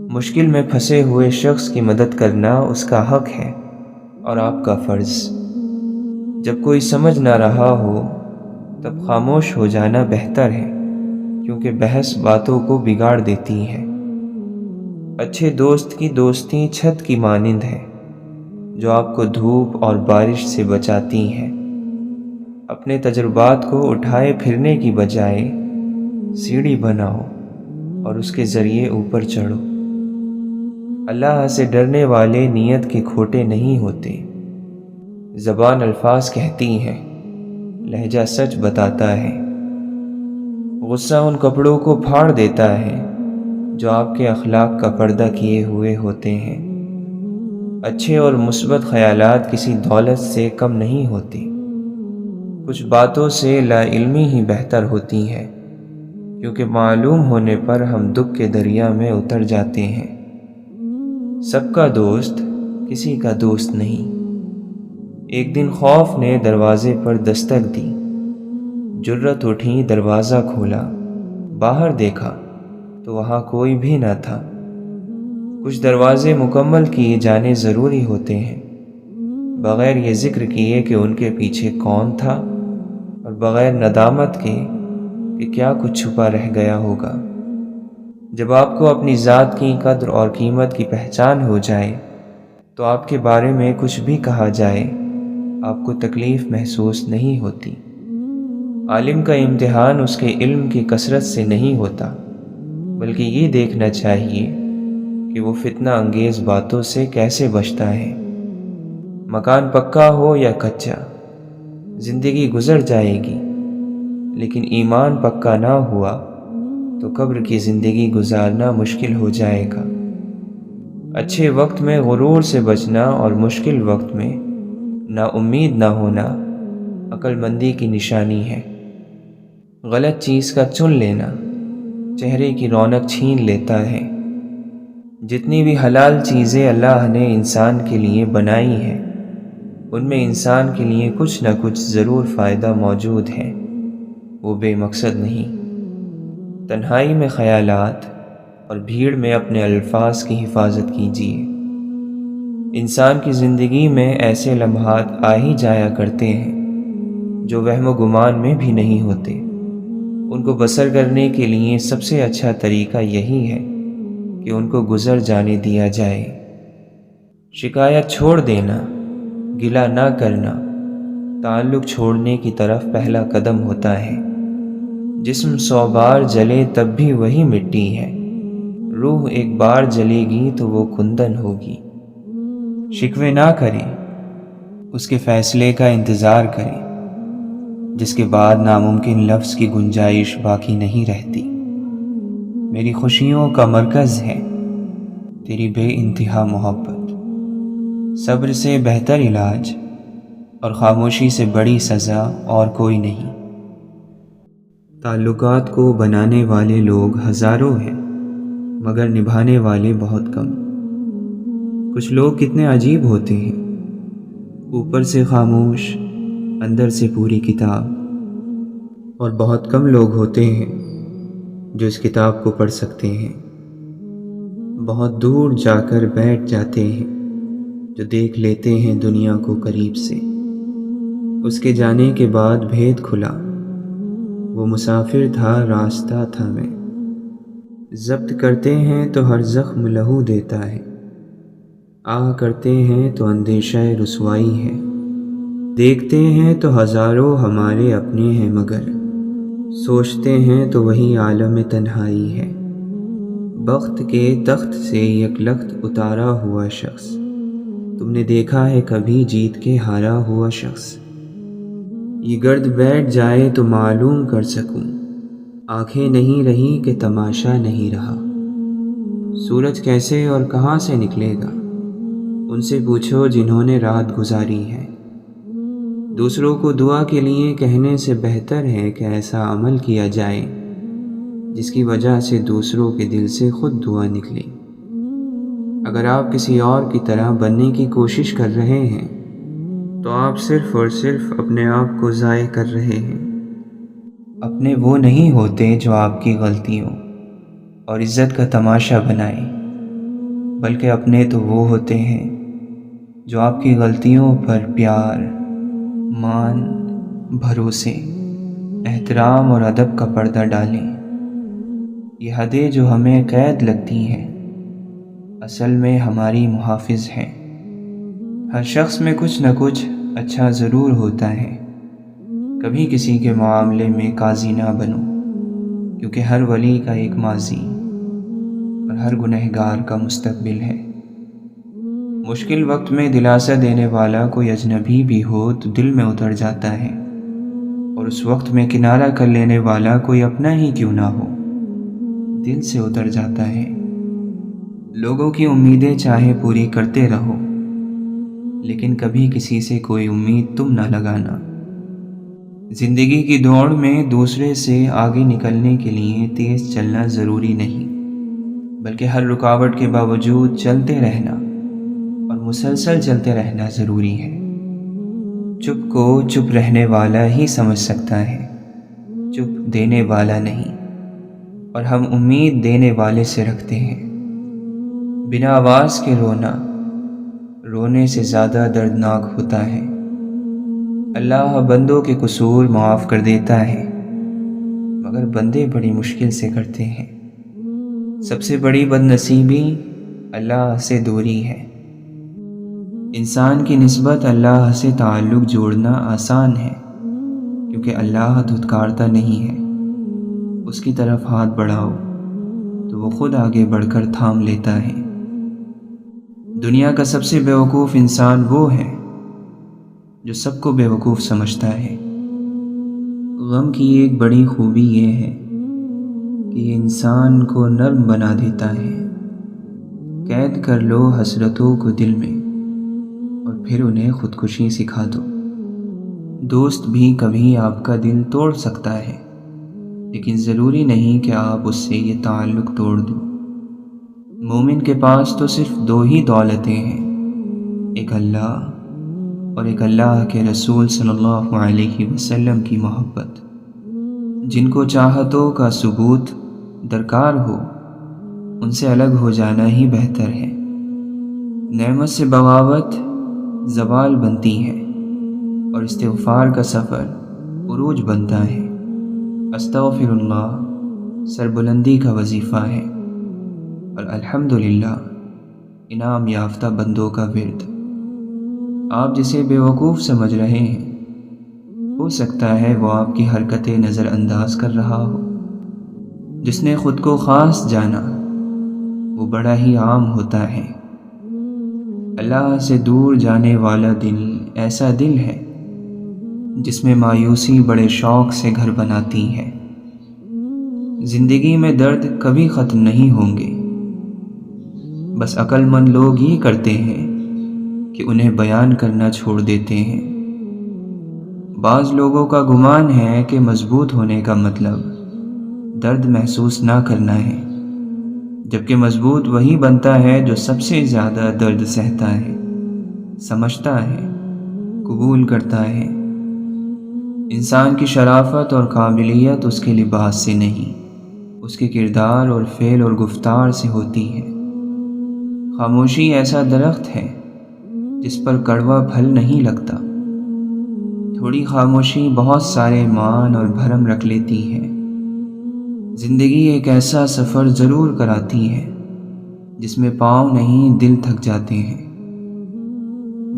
مشکل میں پھنسے ہوئے شخص کی مدد کرنا اس کا حق ہے اور آپ کا فرض۔ جب کوئی سمجھ نہ رہا ہو تب خاموش ہو جانا بہتر ہے، کیونکہ بحث باتوں کو بگاڑ دیتی ہے۔ اچھے دوست کی دوستی چھت کی مانند ہے، جو آپ کو دھوپ اور بارش سے بچاتی ہے۔ اپنے تجربات کو اٹھائے پھرنے کی بجائے سیڑھی بناؤ اور اس کے ذریعے اوپر چڑھو۔ اللہ سے ڈرنے والے نیت کے کھوٹے نہیں ہوتے۔ زبان الفاظ کہتی ہے، لہجہ سچ بتاتا ہے۔ غصہ ان کپڑوں کو پھاڑ دیتا ہے جو آپ کے اخلاق کا پردہ کیے ہوئے ہوتے ہیں۔ اچھے اور مثبت خیالات کسی دولت سے کم نہیں ہوتے۔ کچھ باتوں سے لا علمی ہی بہتر ہوتی ہے، کیونکہ معلوم ہونے پر ہم دکھ کے دریا میں اتر جاتے ہیں۔ سب کا دوست کسی کا دوست نہیں۔ ایک دن خوف نے دروازے پر دستک دی۔ جرأت اٹھی، دروازہ کھولا، باہر دیکھا تو وہاں کوئی بھی نہ تھا۔ کچھ دروازے مکمل کیے جانے ضروری ہوتے ہیں، بغیر یہ ذکر کیے کہ ان کے پیچھے کون تھا، اور بغیر ندامت کے کہ کیا کچھ چھپا رہ گیا ہوگا۔ جب آپ کو اپنی ذات کی قدر اور قیمت کی پہچان ہو جائے تو آپ کے بارے میں کچھ بھی کہا جائے آپ کو تکلیف محسوس نہیں ہوتی۔ عالم کا امتحان اس کے علم کی کثرت سے نہیں ہوتا، بلکہ یہ دیکھنا چاہیے کہ وہ فتنہ انگیز باتوں سے کیسے بچتا ہے۔ مکان پکا ہو یا کچا، زندگی گزر جائے گی، لیکن ایمان پکا نہ ہوا تو قبر کی زندگی گزارنا مشکل ہو جائے گا۔ اچھے وقت میں غرور سے بچنا اور مشکل وقت میں نا امید نہ ہونا عقل مندی کی نشانی ہے۔ غلط چیز کا چن لینا چہرے کی رونق چھین لیتا ہے۔ جتنی بھی حلال چیزیں اللہ نے انسان کے لیے بنائی ہیں، ان میں انسان کے لیے کچھ نہ کچھ ضرور فائدہ موجود ہے، وہ بے مقصد نہیں۔ تنہائی میں خیالات اور بھیڑ میں اپنے الفاظ کی حفاظت کیجیے۔ انسان کی زندگی میں ایسے لمحات آ ہی جایا کرتے ہیں جو وہم و گمان میں بھی نہیں ہوتے۔ ان کو بسر کرنے کے لیے سب سے اچھا طریقہ یہی ہے کہ ان کو گزر جانے دیا جائے۔ شکایت چھوڑ دینا، گلہ نہ کرنا تعلق چھوڑنے کی طرف پہلا قدم ہوتا ہے۔ جسم 100 بار جلے تب بھی وہی مٹی ہے، روح ایک بار جلے گی تو وہ کندن ہوگی۔ شکوے نہ کریں، اس کے فیصلے کا انتظار کریں، جس کے بعد ناممکن لفظ کی گنجائش باقی نہیں رہتی۔ میری خوشیوں کا مرکز ہے تیری بے انتہا محبت۔ صبر سے بہتر علاج اور خاموشی سے بڑی سزا اور کوئی نہیں۔ تعلقات کو بنانے والے لوگ ہزاروں ہیں، مگر نبھانے والے بہت کم۔ کچھ لوگ کتنے عجیب ہوتے ہیں، اوپر سے خاموش، اندر سے پوری کتاب، اور بہت کم لوگ ہوتے ہیں جو اس کتاب کو پڑھ سکتے ہیں۔ بہت دور جا کر بیٹھ جاتے ہیں جو دیکھ لیتے ہیں دنیا کو قریب سے۔ اس کے جانے کے بعد بھید کھلا، وہ مسافر تھا راستہ تھا میں۔ ضبط کرتے ہیں تو ہر زخم لہو دیتا ہے، آہ کرتے ہیں تو اندیشہ رسوائی ہے۔ دیکھتے ہیں تو ہزاروں ہمارے اپنے ہیں، مگر سوچتے ہیں تو وہی عالم تنہائی ہے، بخت کے تخت سے یک لخت اتارا ہوا شخص۔ تم نے دیکھا ہے کبھی جیت کے ہارا ہوا شخص؟ یہ گرد بیٹھ جائے تو معلوم کر سکوں، آنکھیں نہیں رہی کہ تماشا نہیں رہا۔ سورج کیسے اور کہاں سے نکلے گا؟ ان سے پوچھو جنہوں نے رات گزاری ہے۔ دوسروں کو دعا کے لیے کہنے سے بہتر ہے کہ ایسا عمل کیا جائے جس کی وجہ سے دوسروں کے دل سے خود دعا نکلے۔ اگر آپ کسی اور کی طرح بننے کی کوشش کر رہے ہیں تو آپ صرف اور صرف اپنے آپ کو ضائع کر رہے ہیں۔ اپنے وہ نہیں ہوتے جو آپ کی غلطیوں اور عزت کا تماشا بنائیں، بلکہ اپنے تو وہ ہوتے ہیں جو آپ کی غلطیوں پر پیار، مان، بھروسے، احترام اور ادب کا پردہ ڈالیں۔ یہ حدیں جو ہمیں قید لگتی ہیں اصل میں ہماری محافظ ہیں۔ ہر شخص میں کچھ نہ کچھ اچھا ضرور ہوتا ہے۔ کبھی کسی کے معاملے میں قاضی نہ بنو، کیونکہ ہر ولی کا ایک ماضی اور ہر گنہگار کا مستقبل ہے۔ مشکل وقت میں دلاسا دینے والا کوئی اجنبی بھی ہو تو دل میں اتر جاتا ہے، اور اس وقت میں کنارہ کر لینے والا کوئی اپنا ہی کیوں نہ ہو دل سے اتر جاتا ہے۔ لوگوں کی امیدیں چاہے پوری کرتے رہو، لیکن کبھی کسی سے کوئی امید تم نہ لگانا۔ زندگی کی دوڑ میں دوسرے سے آگے نکلنے کے لیے تیز چلنا ضروری نہیں، بلکہ ہر رکاوٹ کے باوجود چلتے رہنا اور مسلسل چلتے رہنا ضروری ہے۔ چپ کو چپ رہنے والا ہی سمجھ سکتا ہے، چپ دینے والا نہیں، اور ہم امید دینے والے سے رکھتے ہیں۔ بنا آواز کے رونا رونے سے زیادہ دردناک ہوتا ہے۔ اللہ بندوں کے قصور معاف کر دیتا ہے، مگر بندے بڑی مشکل سے کرتے ہیں۔ سب سے بڑی بد نصیبی اللہ سے دوری ہے۔ انسان کی نسبت اللہ سے تعلق جوڑنا آسان ہے، کیونکہ اللہ دھتکارتا نہیں ہے۔ اس کی طرف ہاتھ بڑھاؤ تو وہ خود آگے بڑھ کر تھام لیتا ہے۔ دنیا کا سب سے بیوقوف انسان وہ ہے جو سب کو بیوقوف سمجھتا ہے۔ غم کی ایک بڑی خوبی یہ ہے کہ یہ انسان کو نرم بنا دیتا ہے۔ قید کر لو حسرتوں کو دل میں اور پھر انہیں خودکشی سکھا دو۔ دوست بھی کبھی آپ کا دل توڑ سکتا ہے، لیکن ضروری نہیں کہ آپ اس سے یہ تعلق توڑ دو۔ مومن کے پاس تو صرف دو ہی دولتیں ہیں، ایک اللہ اور ایک اللہ کے رسول صلی اللہ علیہ وسلم کی محبت۔ جن کو چاہتوں کا ثبوت درکار ہو ان سے الگ ہو جانا ہی بہتر ہے۔ نعمت سے بغاوت زوال بنتی ہے اور استغفار کا سفر عروج بنتا ہے۔ استغفر اللہ سربلندی کا وظیفہ ہے اور الحمدللہ انعام یافتہ بندوں کا ورد۔ آپ جسے بیوقوف سمجھ رہے ہیں ہو سکتا ہے وہ آپ کی حرکتیں نظر انداز کر رہا ہو۔ جس نے خود کو خاص جانا وہ بڑا ہی عام ہوتا ہے۔ اللہ سے دور جانے والا دل ایسا دل ہے جس میں مایوسی بڑے شوق سے گھر بناتی ہے۔ زندگی میں درد کبھی ختم نہیں ہوں گے، بس عقل مند لوگ یہ کرتے ہیں کہ انہیں بیان کرنا چھوڑ دیتے ہیں۔ بعض لوگوں کا گمان ہے کہ مضبوط ہونے کا مطلب درد محسوس نہ کرنا ہے، جبکہ مضبوط وہی بنتا ہے جو سب سے زیادہ درد سہتا ہے، سمجھتا ہے، قبول کرتا ہے۔ انسان کی شرافت اور قابلیت اس کے لباس سے نہیں، اس کے کردار اور فعل اور گفتار سے ہوتی ہے۔ خاموشی ایسا درخت ہے جس پر کڑوا پھل نہیں لگتا۔ تھوڑی خاموشی بہت سارے مان اور بھرم رکھ لیتی ہے۔ زندگی ایک ایسا سفر ضرور کراتی ہے جس میں پاؤں نہیں دل تھک جاتے ہیں۔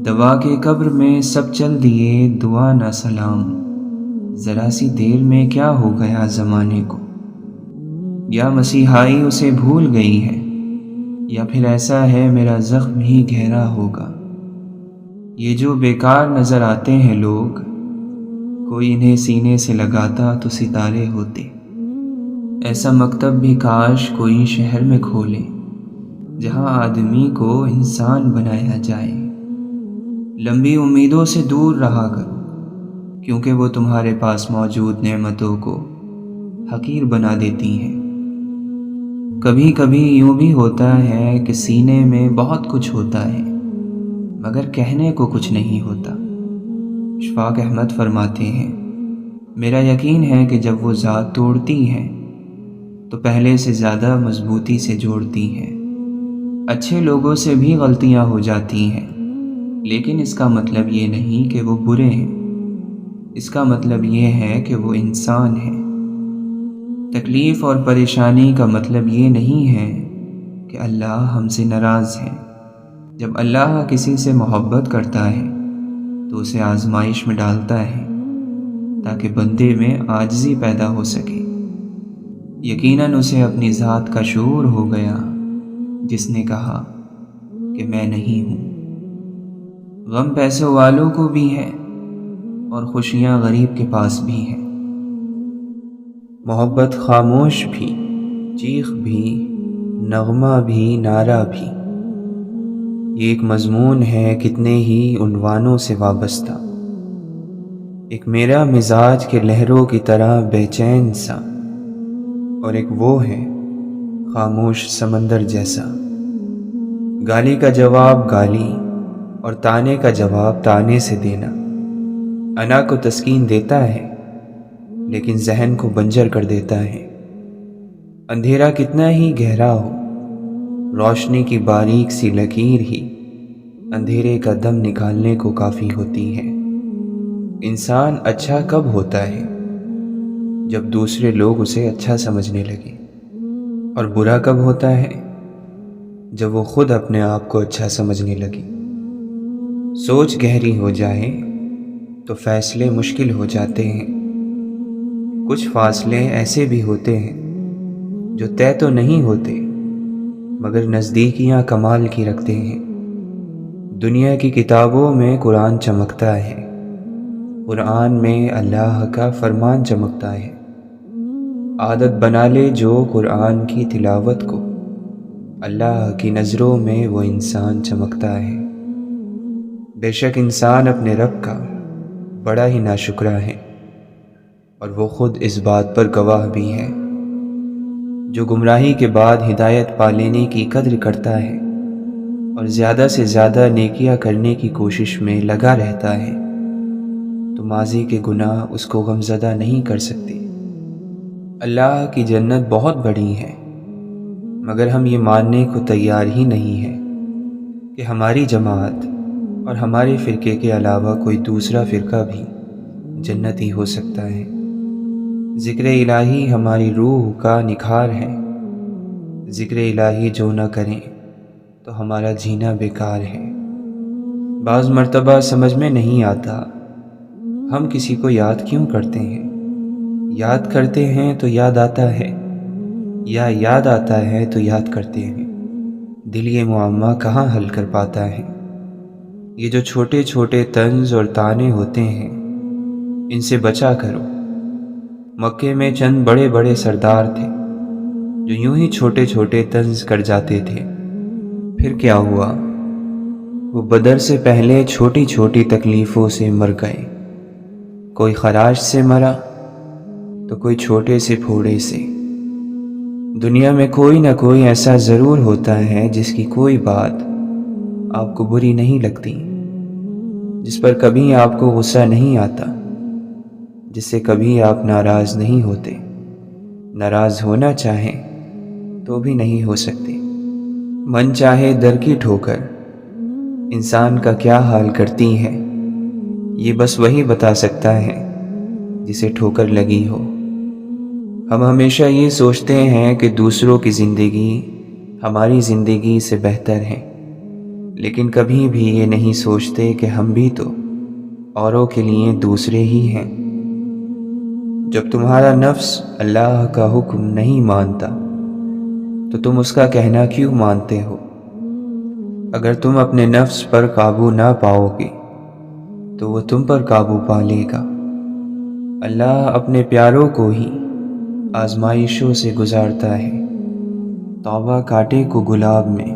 دوا کے قبر میں سب چل دیے دعا نہ سلام، ذرا سی دیر میں کیا ہو گیا زمانے کو، یا مسیحائی اسے بھول گئی ہے، یا پھر ایسا ہے میرا زخم ہی گہرا ہوگا۔ یہ جو بیکار نظر آتے ہیں لوگ، کوئی انہیں سینے سے لگاتا تو ستارے ہوتے۔ ایسا مکتب بھی کاش کوئی شہر میں کھولے جہاں آدمی کو انسان بنایا جائے۔ لمبی امیدوں سے دور رہا کرو، کیونکہ وہ تمہارے پاس موجود نعمتوں کو حقیر بنا دیتی ہیں۔ کبھی کبھی یوں بھی ہوتا ہے کہ سینے میں بہت کچھ ہوتا ہے مگر کہنے کو کچھ نہیں ہوتا۔ اشفاق احمد فرماتے ہیں، میرا یقین ہے کہ جب وہ ذات توڑتی ہیں تو پہلے سے زیادہ مضبوطی سے جوڑتی ہیں۔ اچھے لوگوں سے بھی غلطیاں ہو جاتی ہیں، لیکن اس کا مطلب یہ نہیں کہ وہ برے ہیں، اس کا مطلب یہ ہے کہ وہ انسان ہیں۔ تکلیف اور پریشانی کا مطلب یہ نہیں ہے کہ اللہ ہم سے ناراض ہے۔ جب اللہ کسی سے محبت کرتا ہے تو اسے آزمائش میں ڈالتا ہے تاکہ بندے میں عاجزی پیدا ہو سکے۔ یقیناً اسے اپنی ذات کا شعور ہو گیا جس نے کہا کہ میں نہیں ہوں۔ غم پیسوں والوں کو بھی ہے اور خوشیاں غریب کے پاس بھی ہیں۔ محبت خاموش بھی، چیخ بھی، نغمہ بھی، نعرہ بھی، یہ ایک مضمون ہے کتنے ہی عنوانوں سے وابستہ۔ ایک میرا مزاج کے لہروں کی طرح بے چین سا، اور ایک وہ ہے خاموش سمندر جیسا۔ گالی کا جواب گالی اور تانے کا جواب تانے سے دینا انا کو تسکین دیتا ہے لیکن ذہن کو بنجر کر دیتا ہے۔ اندھیرا کتنا ہی گہرا ہو، روشنی کی باریک سی لکیر ہی اندھیرے کا دم نکالنے کو کافی ہوتی ہے۔ انسان اچھا کب ہوتا ہے؟ جب دوسرے لوگ اسے اچھا سمجھنے لگے۔ اور برا کب ہوتا ہے؟ جب وہ خود اپنے آپ کو اچھا سمجھنے لگے۔ سوچ گہری ہو جائے تو فیصلے مشکل ہو جاتے ہیں۔ کچھ فاصلے ایسے بھی ہوتے ہیں جو طے تو نہیں ہوتے مگر نزدیکیاں کمال کی رکھتے ہیں۔ دنیا کی کتابوں میں قرآن چمکتا ہے، قرآن میں اللہ کا فرمان چمکتا ہے۔ عادت بنا لے جو قرآن کی تلاوت کو، اللہ کی نظروں میں وہ انسان چمکتا ہے۔ بے شک انسان اپنے رب کا بڑا ہی ناشکرا ہے، اور وہ خود اس بات پر گواہ بھی ہے۔ جو گمراہی کے بعد ہدایت پا لینے کی قدر کرتا ہے اور زیادہ سے زیادہ نیکیاں کرنے کی کوشش میں لگا رہتا ہے تو ماضی کے گناہ اس کو غمزدہ نہیں کر سکتے۔ اللہ کی جنت بہت بڑی ہے مگر ہم یہ ماننے کو تیار ہی نہیں ہے کہ ہماری جماعت اور ہمارے فرقے کے علاوہ کوئی دوسرا فرقہ بھی جنتی ہو سکتا ہے۔ ذکر الہی ہماری روح کا نکھار ہے، ذکر الہی جو نہ کریں تو ہمارا جینا بیکار ہے۔ بعض مرتبہ سمجھ میں نہیں آتا ہم کسی کو یاد کیوں کرتے ہیں۔ یاد کرتے ہیں تو یاد آتا ہے، یا یاد آتا ہے تو یاد کرتے ہیں۔ دل یہ معمہ کہاں حل کر پاتا ہے۔ یہ جو چھوٹے چھوٹے طنز اور طعنے ہوتے ہیں ان سے بچا کرو۔ مکے میں چند بڑے بڑے سردار تھے جو یوں ہی چھوٹے چھوٹے طنز کر جاتے تھے، پھر کیا ہوا؟ وہ بدر سے پہلے چھوٹی چھوٹی تکلیفوں سے مر گئے۔ کوئی خراش سے مرا تو کوئی چھوٹے سے پھوڑے سے۔ دنیا میں کوئی نہ کوئی ایسا ضرور ہوتا ہے جس کی کوئی بات آپ کو بری نہیں لگتی، جس پر کبھی آپ کو غصہ نہیں آتا، جس سے کبھی آپ ناراض نہیں ہوتے۔ ناراض ہونا چاہیں تو بھی نہیں ہو سکتے۔ من چاہے در کی ٹھوکر انسان کا کیا حال کرتی ہے، یہ بس وہی بتا سکتا ہے جسے ٹھوکر لگی ہو۔ ہم ہمیشہ یہ سوچتے ہیں کہ دوسروں کی زندگی ہماری زندگی سے بہتر ہے، لیکن کبھی بھی یہ نہیں سوچتے کہ ہم بھی تو اوروں کے لیے دوسرے ہی ہیں۔ جب تمہارا نفس اللہ کا حکم نہیں مانتا تو تم اس کا کہنا کیوں مانتے ہو؟ اگر تم اپنے نفس پر قابو نہ پاؤ گے تو وہ تم پر قابو پا لے گا۔ اللہ اپنے پیاروں کو ہی آزمائشوں سے گزارتا ہے۔ توبہ کانٹے کو گلاب میں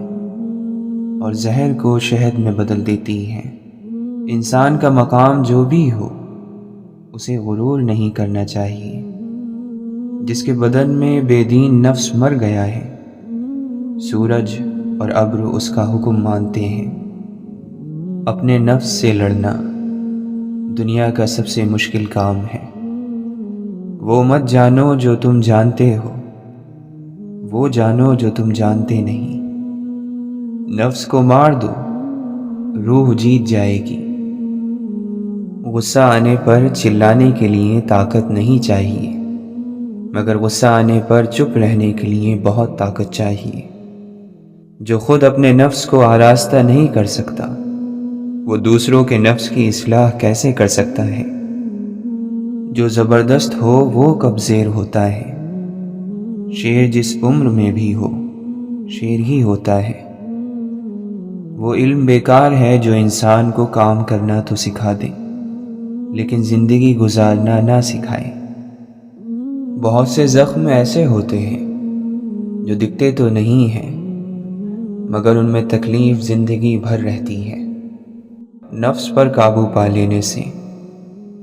اور زہر کو شہد میں بدل دیتی ہے۔ انسان کا مقام جو بھی ہو اسے غرور نہیں کرنا چاہیے۔ جس کے بدن میں بے دین نفس مر گیا ہے، سورج اور ابر اس کا حکم مانتے ہیں۔ اپنے نفس سے لڑنا دنیا کا سب سے مشکل کام ہے۔ وہ مت جانو جو تم جانتے ہو، وہ جانو جو تم جانتے نہیں۔ نفس کو مار دو، روح جیت جائے گی۔ غصہ آنے پر چلانے کے لیے طاقت نہیں چاہیے، مگر غصہ آنے پر چپ رہنے کے لیے بہت طاقت چاہیے۔ جو خود اپنے نفس کو آراستہ نہیں کر سکتا، وہ دوسروں کے نفس کی اصلاح کیسے کر سکتا ہے؟ جو زبردست ہو وہ کب زیر ہوتا ہے؟ شیر جس عمر میں بھی ہو شیر ہی ہوتا ہے۔ وہ علم بیکار ہے جو انسان کو کام کرنا تو سکھا دے لیکن زندگی گزارنا نہ سکھائے۔ بہت سے زخم ایسے ہوتے ہیں جو دکھتے تو نہیں ہیں مگر ان میں تکلیف زندگی بھر رہتی ہے۔ نفس پر قابو پا لینے سے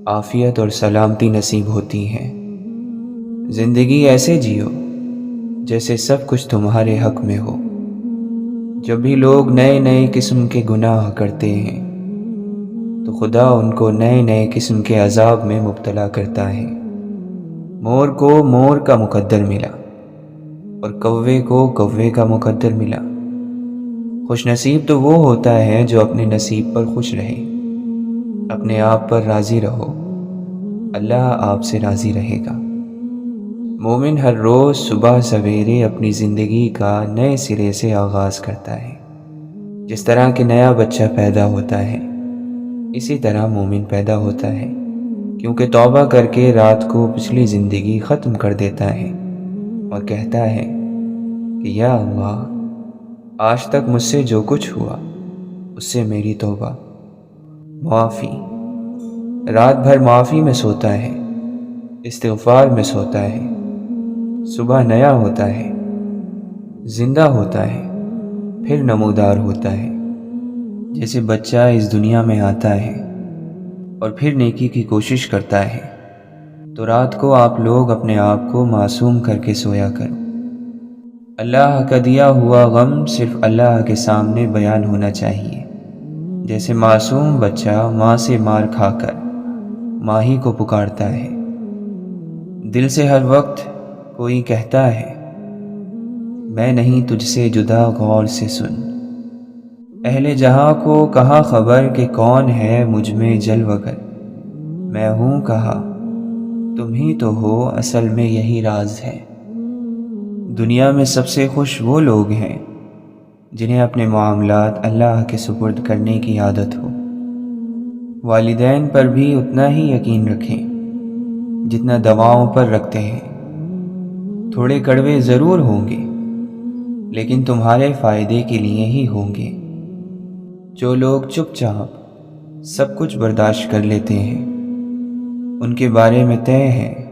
عافیت اور سلامتی نصیب ہوتی ہے۔ زندگی ایسے جیو جیسے سب کچھ تمہارے حق میں ہو۔ جب بھی لوگ نئے نئے قسم کے گناہ کرتے ہیں تو خدا ان کو نئے نئے قسم کے عذاب میں مبتلا کرتا ہے۔ مور کو مور کا مقدر ملا اور کوے کو کوے کا مقدر ملا۔ خوش نصیب تو وہ ہوتا ہے جو اپنے نصیب پر خوش رہے۔ اپنے آپ پر راضی رہو، اللہ آپ سے راضی رہے گا۔ مومن ہر روز صبح سویرے اپنی زندگی کا نئے سرے سے آغاز کرتا ہے۔ جس طرح کہ نیا بچہ پیدا ہوتا ہے اسی طرح مومن پیدا ہوتا ہے، کیونکہ توبہ کر کے رات کو پچھلی زندگی ختم کر دیتا ہے اور کہتا ہے کہ یا اللہ، آج تک مجھ سے جو کچھ ہوا اس سے میری توبہ، معافی۔ رات بھر معافی میں سوتا ہے، استغفار میں سوتا ہے۔ صبح نیا ہوتا ہے، زندہ ہوتا ہے، پھر نمودار ہوتا ہے۔ جیسے بچہ اس دنیا میں آتا ہے اور پھر نیکی کی کوشش کرتا ہے، تو رات کو آپ لوگ اپنے آپ کو معصوم کر کے سویا کرو۔ اللہ کا دیا ہوا غم صرف اللہ کے سامنے بیان ہونا چاہیے۔ جیسے معصوم بچہ ماں سے مار کھا کر ماں ہی کو پکارتا ہے۔ دل سے ہر وقت کوئی کہتا ہے میں نہیں تجھ سے جدا، غور سے سن۔ اہل جہاں کو کہاں خبر کہ کون ہے مجھ میں جلوہ گر، میں ہوں کہا تم ہی تو ہو، اصل میں یہی راز ہے۔ دنیا میں سب سے خوش وہ لوگ ہیں جنہیں اپنے معاملات اللہ کے سپرد کرنے کی عادت ہو۔ والدین پر بھی اتنا ہی یقین رکھیں جتنا دواؤں پر رکھتے ہیں۔ تھوڑے کڑوے ضرور ہوں گے لیکن تمہارے فائدے کے لیے ہی ہوں گے۔ جو لوگ چپ چاپ سب کچھ برداشت کر لیتے ہیں ان کے بارے میں طے ہے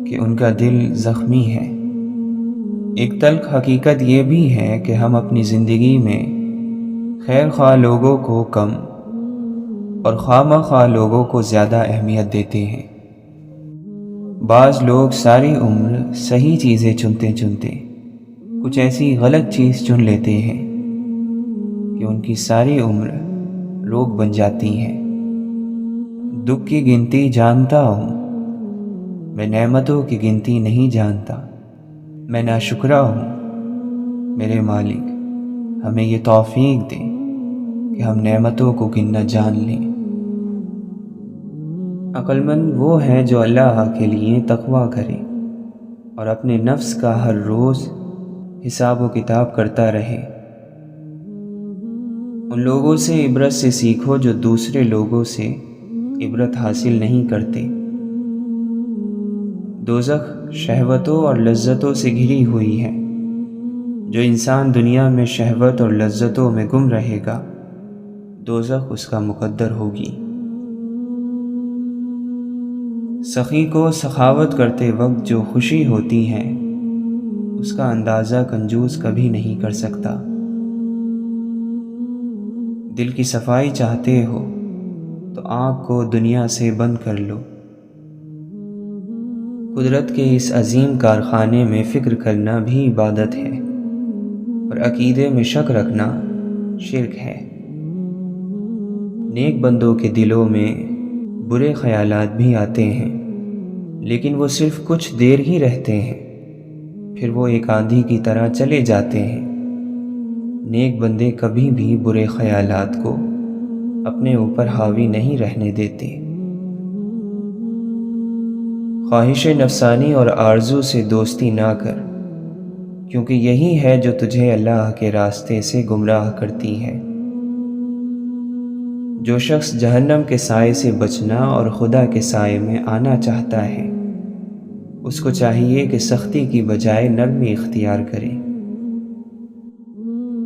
کہ ان کا دل زخمی ہے۔ ایک تلخ حقیقت یہ بھی ہے کہ ہم اپنی زندگی میں خیر خواہ لوگوں کو کم اور خواہ مخواہ لوگوں کو زیادہ اہمیت دیتے ہیں۔ بعض لوگ ساری عمر صحیح چیزیں چنتے چنتے کچھ ایسی غلط چیز چن لیتے ہیں کہ ان کی ساری عمر روگ بن جاتی ہے۔ دکھ کی گنتی جانتا ہوں، میں نعمتوں کی گنتی نہیں جانتا۔ میں ناشکرا ہوں، میرے مالک ہمیں یہ توفیق دے کہ ہم نعمتوں کو گننا جان لیں۔ عقل مند وہ ہے جو اللہ کے لیے تقویٰ کرے اور اپنے نفس کا ہر روز حساب و کتاب کرتا رہے۔ ان لوگوں سے عبرت سے سیکھو جو دوسرے لوگوں سے عبرت حاصل نہیں کرتے۔ دوزخ شہوتوں اور لذتوں سے گھری ہوئی ہے۔ جو انسان دنیا میں شہوت اور لذتوں میں گم رہے گا، دوزخ اس کا مقدر ہوگی۔ سخی کو سخاوت کرتے وقت جو خوشی ہوتی ہے، اس کا اندازہ کنجوس کبھی نہیں کر سکتا۔ دل کی صفائی چاہتے ہو تو آنکھ کو دنیا سے بند کر لو۔ قدرت کے اس عظیم کارخانے میں فکر کرنا بھی عبادت ہے، اور عقیدے میں شک رکھنا شرک ہے۔ نیک بندوں کے دلوں میں برے خیالات بھی آتے ہیں، لیکن وہ صرف کچھ دیر ہی رہتے ہیں، پھر وہ ایک آندھی کی طرح چلے جاتے ہیں۔ نیک بندے کبھی بھی برے خیالات کو اپنے اوپر حاوی نہیں رہنے دیتے۔ خواہش نفسانی اور آرزو سے دوستی نہ کر، کیونکہ یہی ہے جو تجھے اللہ کے راستے سے گمراہ کرتی ہے۔ جو شخص جہنم کے سائے سے بچنا اور خدا کے سائے میں آنا چاہتا ہے، اس کو چاہیے کہ سختی کی بجائے نرمی اختیار کرے۔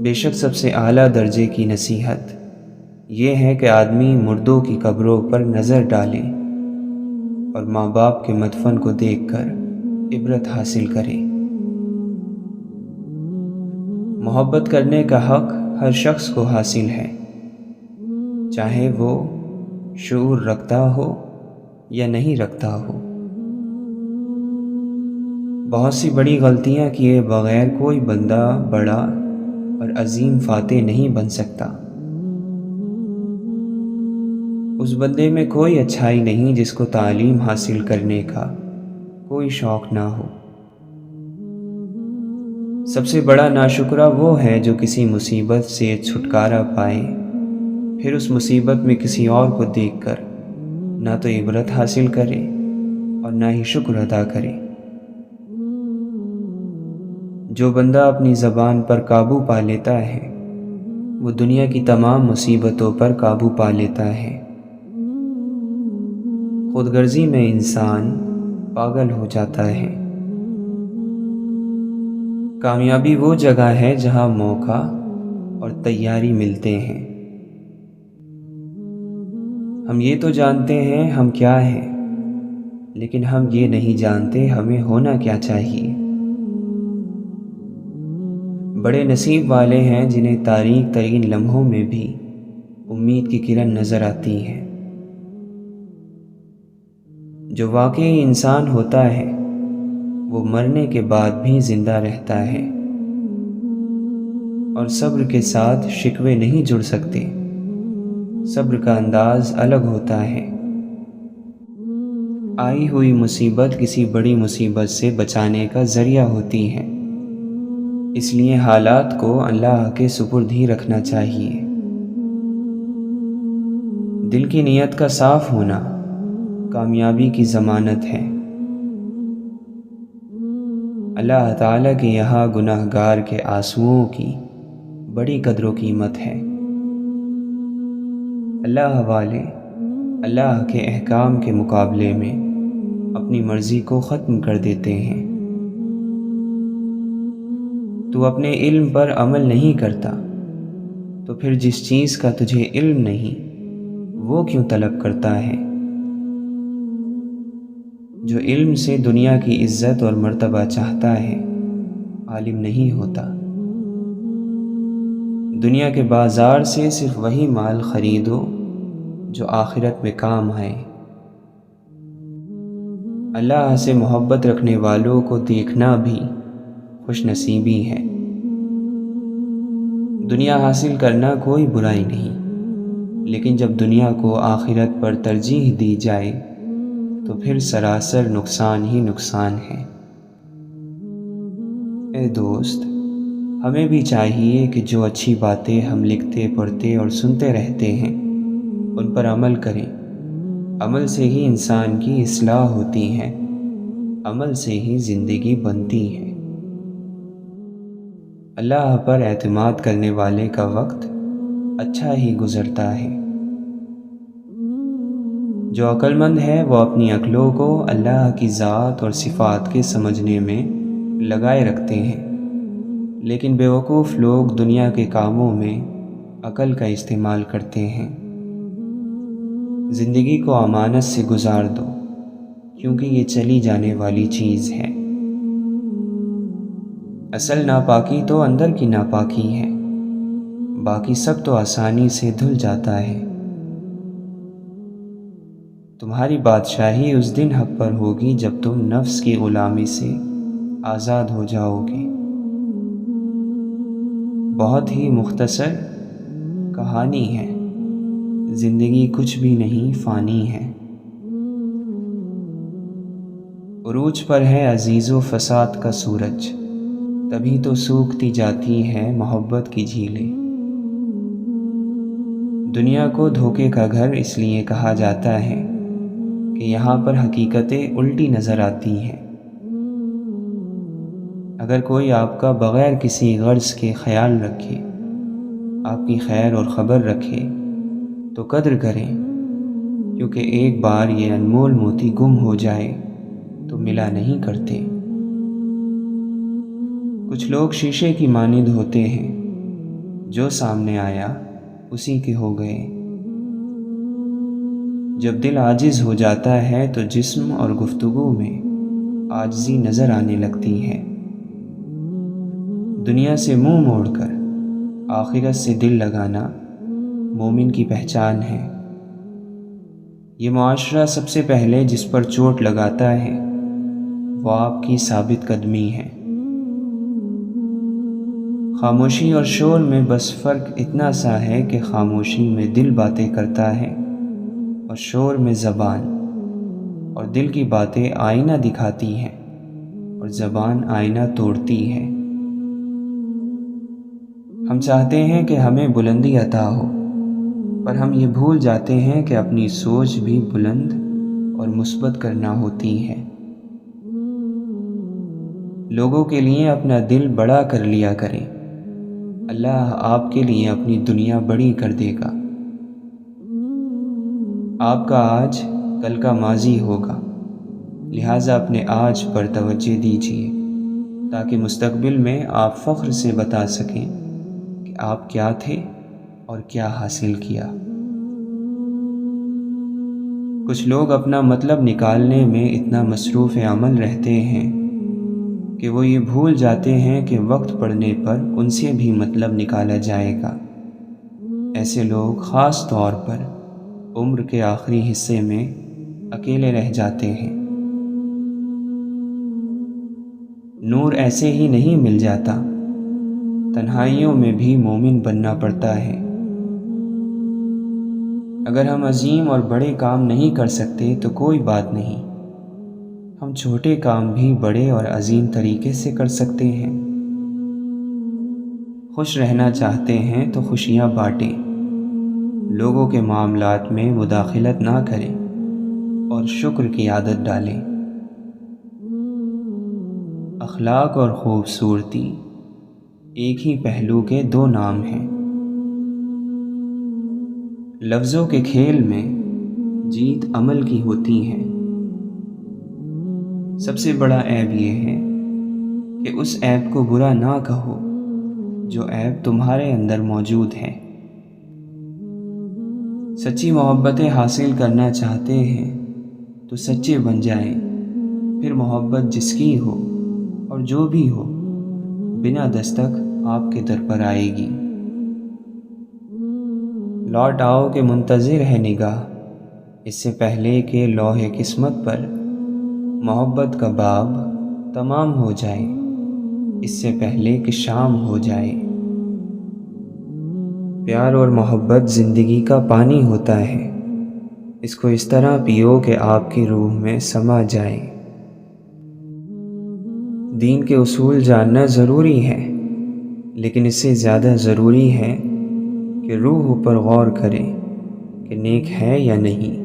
بے شک سب سے اعلیٰ درجے کی نصیحت یہ ہے کہ آدمی مردوں کی قبروں پر نظر ڈالے اور ماں باپ کے مدفن کو دیکھ کر عبرت حاصل کرے۔ محبت کرنے کا حق ہر شخص کو حاصل ہے، چاہے وہ شعور رکھتا ہو یا نہیں رکھتا ہو۔ بہت سی بڑی غلطیاں کیے بغیر کوئی بندہ بڑا اور عظیم فاتح نہیں بن سکتا۔ اس بندے میں کوئی اچھائی نہیں جس کو تعلیم حاصل کرنے کا کوئی شوق نہ ہو۔ سب سے بڑا ناشکرہ وہ ہے جو کسی مصیبت سے چھٹکارا پائے، پھر اس مصیبت میں کسی اور کو دیکھ کر نہ تو عبرت حاصل کرے اور نہ ہی شکر ادا کرے۔ جو بندہ اپنی زبان پر قابو پا لیتا ہے، وہ دنیا کی تمام مصیبتوں پر قابو پا لیتا ہے۔ خود غرضی میں انسان پاگل ہو جاتا ہے۔ کامیابی وہ جگہ ہے جہاں موقع اور تیاری ملتے ہیں۔ ہم یہ تو جانتے ہیں ہم کیا ہیں، لیکن ہم یہ نہیں جانتے ہمیں ہونا کیا چاہیے۔ بڑے نصیب والے ہیں جنہیں تاریک ترین لمحوں میں بھی امید کی کرن نظر آتی ہے۔ جو واقعی انسان ہوتا ہے وہ مرنے کے بعد بھی زندہ رہتا ہے، اور صبر کے ساتھ شکوے نہیں جڑ سکتے۔ صبر کا انداز الگ ہوتا ہے۔ آئی ہوئی مصیبت کسی بڑی مصیبت سے بچانے کا ذریعہ ہوتی ہے، اس لیے حالات کو اللہ کے سپرد ہی رکھنا چاہیے۔ دل کی نیت کا صاف ہونا کامیابی کی ضمانت ہے۔ اللہ تعالیٰ کے یہاں گناہ گار کے آنسوؤں کی بڑی قدر و قیمت ہے۔ اللہ والے اللہ کے احکام کے مقابلے میں اپنی مرضی کو ختم کر دیتے ہیں۔ تو اپنے علم پر عمل نہیں کرتا، تو پھر جس چیز کا تجھے علم نہیں وہ کیوں طلب کرتا ہے؟ جو علم سے دنیا کی عزت اور مرتبہ چاہتا ہے، عالم نہیں ہوتا۔ دنیا کے بازار سے صرف وہی مال خریدو جو آخرت میں کام آئے۔ اللہ سے محبت رکھنے والوں کو دیکھنا بھی خوش نصیبی ہے۔ دنیا حاصل کرنا کوئی برائی نہیں، لیکن جب دنیا کو آخرت پر ترجیح دی جائے تو پھر سراسر نقصان ہی نقصان ہے۔ اے دوست، ہمیں بھی چاہیے کہ جو اچھی باتیں ہم لکھتے پڑھتے اور سنتے رہتے ہیں ان پر عمل کریں۔ عمل سے ہی انسان کی اصلاح ہوتی ہے، عمل سے ہی زندگی بنتی ہے۔ اللہ پر اعتماد کرنے والے کا وقت اچھا ہی گزرتا ہے۔ جو عقل مند ہے وہ اپنی عقلوں کو اللہ کی ذات اور صفات کے سمجھنے میں لگائے رکھتے ہیں، لیکن بیوقوف لوگ دنیا کے کاموں میں عقل کا استعمال کرتے ہیں۔ زندگی کو امانت سے گزار دو، کیونکہ یہ چلی جانے والی چیز ہے۔ اصل ناپاکی تو اندر کی ناپاکی ہے، باقی سب تو آسانی سے دھل جاتا ہے۔ تمہاری بادشاہی اس دن حق پر ہوگی جب تم نفس کی غلامی سے آزاد ہو جاؤ گے۔ بہت ہی مختصر کہانی ہے، زندگی کچھ بھی نہیں فانی ہے۔ عروج پر ہے عزیز و فساد کا سورج، تبھی تو سوکھتی جاتی ہے محبت کی جھیلیں۔ دنیا کو دھوکے کا گھر اس لیے کہا جاتا ہے کہ یہاں پر حقیقتیں الٹی نظر آتی ہیں۔ اگر کوئی آپ کا بغیر کسی غرض کے خیال رکھے، آپ کی خیر اور خبر رکھے تو قدر کریں، کیونکہ ایک بار یہ انمول موتی گم ہو جائے تو ملا نہیں کرتے۔ کچھ لوگ شیشے کی مانند ہوتے ہیں، جو سامنے آیا اسی کے ہو گئے۔ جب دل عاجز ہو جاتا ہے تو جسم اور گفتگو میں عاجزی نظر آنے لگتی ہے۔ دنیا سے منہ موڑ کر آخرت سے دل لگانا مومن کی پہچان ہے۔ یہ معاشرہ سب سے پہلے جس پر چوٹ لگاتا ہے وہ آپ کی ثابت قدمی ہے۔ خاموشی اور شور میں بس فرق اتنا سا ہے کہ خاموشی میں دل باتیں کرتا ہے اور شور میں زبان، اور دل کی باتیں آئینہ دکھاتی ہیں اور زبان آئینہ توڑتی ہے۔ ہم چاہتے ہیں کہ ہمیں بلندی عطا ہو، پر ہم یہ بھول جاتے ہیں کہ اپنی سوچ بھی بلند اور مثبت کرنا ہوتی ہے۔ لوگوں کے لیے اپنا دل بڑا کر لیا کریں، اللہ آپ کے لیے اپنی دنیا بڑی کر دے گا۔ آپ کا آج کل کا ماضی ہوگا، لہٰذا اپنے آج پر توجہ دیجیے تاکہ مستقبل میں آپ فخر سے بتا سکیں کہ آپ کیا تھے اور کیا حاصل کیا۔ کچھ لوگ اپنا مطلب نکالنے میں اتنا مصروف عمل رہتے ہیں کہ وہ یہ بھول جاتے ہیں کہ وقت پڑنے پر ان سے بھی مطلب نکالا جائے گا۔ ایسے لوگ خاص طور پر عمر کے آخری حصے میں اکیلے رہ جاتے ہیں۔ نور ایسے ہی نہیں مل جاتا، تنہائیوں میں بھی مومن بننا پڑتا ہے۔ اگر ہم عظیم اور بڑے کام نہیں کر سکتے تو کوئی بات نہیں، ہم چھوٹے کام بھی بڑے اور عظیم طریقے سے کر سکتے ہیں۔ خوش رہنا چاہتے ہیں تو خوشیاں بانٹیں، لوگوں کے معاملات میں مداخلت نہ کریں اور شکر کی عادت ڈالیں۔ اخلاق اور خوبصورتی ایک ہی پہلو کے دو نام ہیں۔ لفظوں کے کھیل میں جیت عمل کی ہوتی ہے۔ سب سے بڑا عیب یہ ہے کہ اس عیب کو برا نہ کہو جو عیب تمہارے اندر موجود ہے۔ سچی محبتیں حاصل کرنا چاہتے ہیں تو سچے بن جائیں، پھر محبت جس کی ہو اور جو بھی ہو بنا دستک آپ کے در پر آئے گی۔ لوٹ آؤ کہ منتظر ہے نگاہ، اس سے پہلے کہ لوح قسمت پر محبت کا باب تمام ہو جائے، اس سے پہلے کہ شام ہو جائے۔ پیار اور محبت زندگی کا پانی ہوتا ہے، اس کو اس طرح پیو کہ آپ کی روح میں سما جائے۔ دین کے اصول جاننا ضروری ہے، لیکن اس سے زیادہ ضروری ہے کہ روح پر غور کریں کہ نیک ہے یا نہیں۔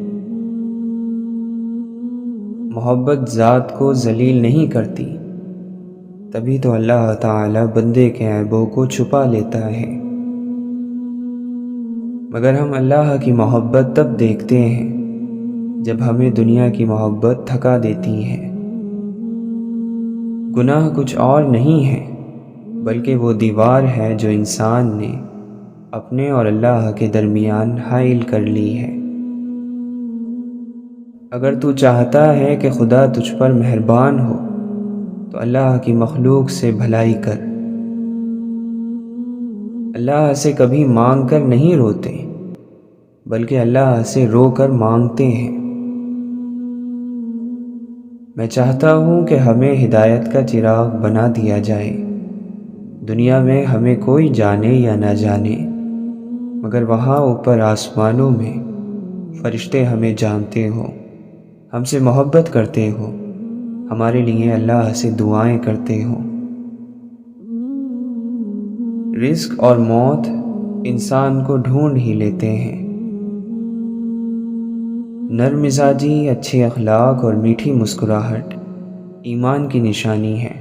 محبت ذات کو ذلیل نہیں کرتی، تبھی تو اللہ تعالی بندے کے عیبوں کو چھپا لیتا ہے۔ مگر ہم اللہ کی محبت تب دیکھتے ہیں جب ہمیں دنیا کی محبت تھکا دیتی ہے۔ گناہ کچھ اور نہیں ہے بلکہ وہ دیوار ہے جو انسان نے اپنے اور اللہ کے درمیان حائل کر لی ہے۔ اگر تو چاہتا ہے کہ خدا تجھ پر مہربان ہو تو اللہ کی مخلوق سے بھلائی کر۔ اللہ سے کبھی مانگ کر نہیں روتے بلکہ اللہ سے رو کر مانگتے ہیں۔ میں چاہتا ہوں کہ ہمیں ہدایت کا چراغ بنا دیا جائے۔ دنیا میں ہمیں کوئی جانے یا نہ جانے مگر وہاں اوپر آسمانوں میں فرشتے ہمیں جانتے ہوں، ہم سے محبت کرتے ہوں، ہمارے لیے اللہ سے دعائیں کرتے ہوں۔ رزق اور موت انسان کو ڈھونڈ ہی لیتے ہیں۔ نرم مزاجی، اچھے اخلاق اور میٹھی مسکراہٹ ایمان کی نشانی ہے۔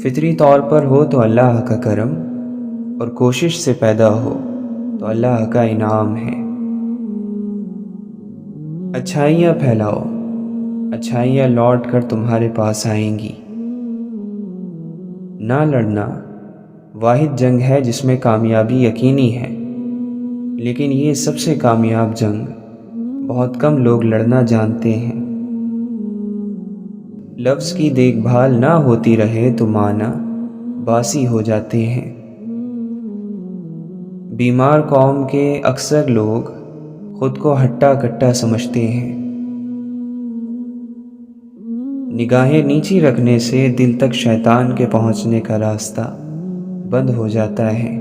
فطری طور پر ہو تو اللہ کا کرم، اور کوشش سے پیدا ہو تو اللہ کا انعام ہے۔ اچھائیاں پھیلاؤ، اچھائیاں لوٹ کر تمہارے پاس آئیں گی۔ نہ لڑنا واحد جنگ ہے جس میں کامیابی یقینی ہے، لیکن یہ سب سے کامیاب جنگ بہت کم لوگ لڑنا جانتے ہیں۔ لفظ کی دیکھ بھال نہ ہوتی رہے تو معنی باسی ہو جاتے ہیں۔ بیمار قوم کے اکثر لوگ خود کو ہٹا کٹا سمجھتے ہیں۔ نگاہیں نیچی رکھنے سے دل تک شیطان کے پہنچنے کا راستہ بند ہو جاتا ہے،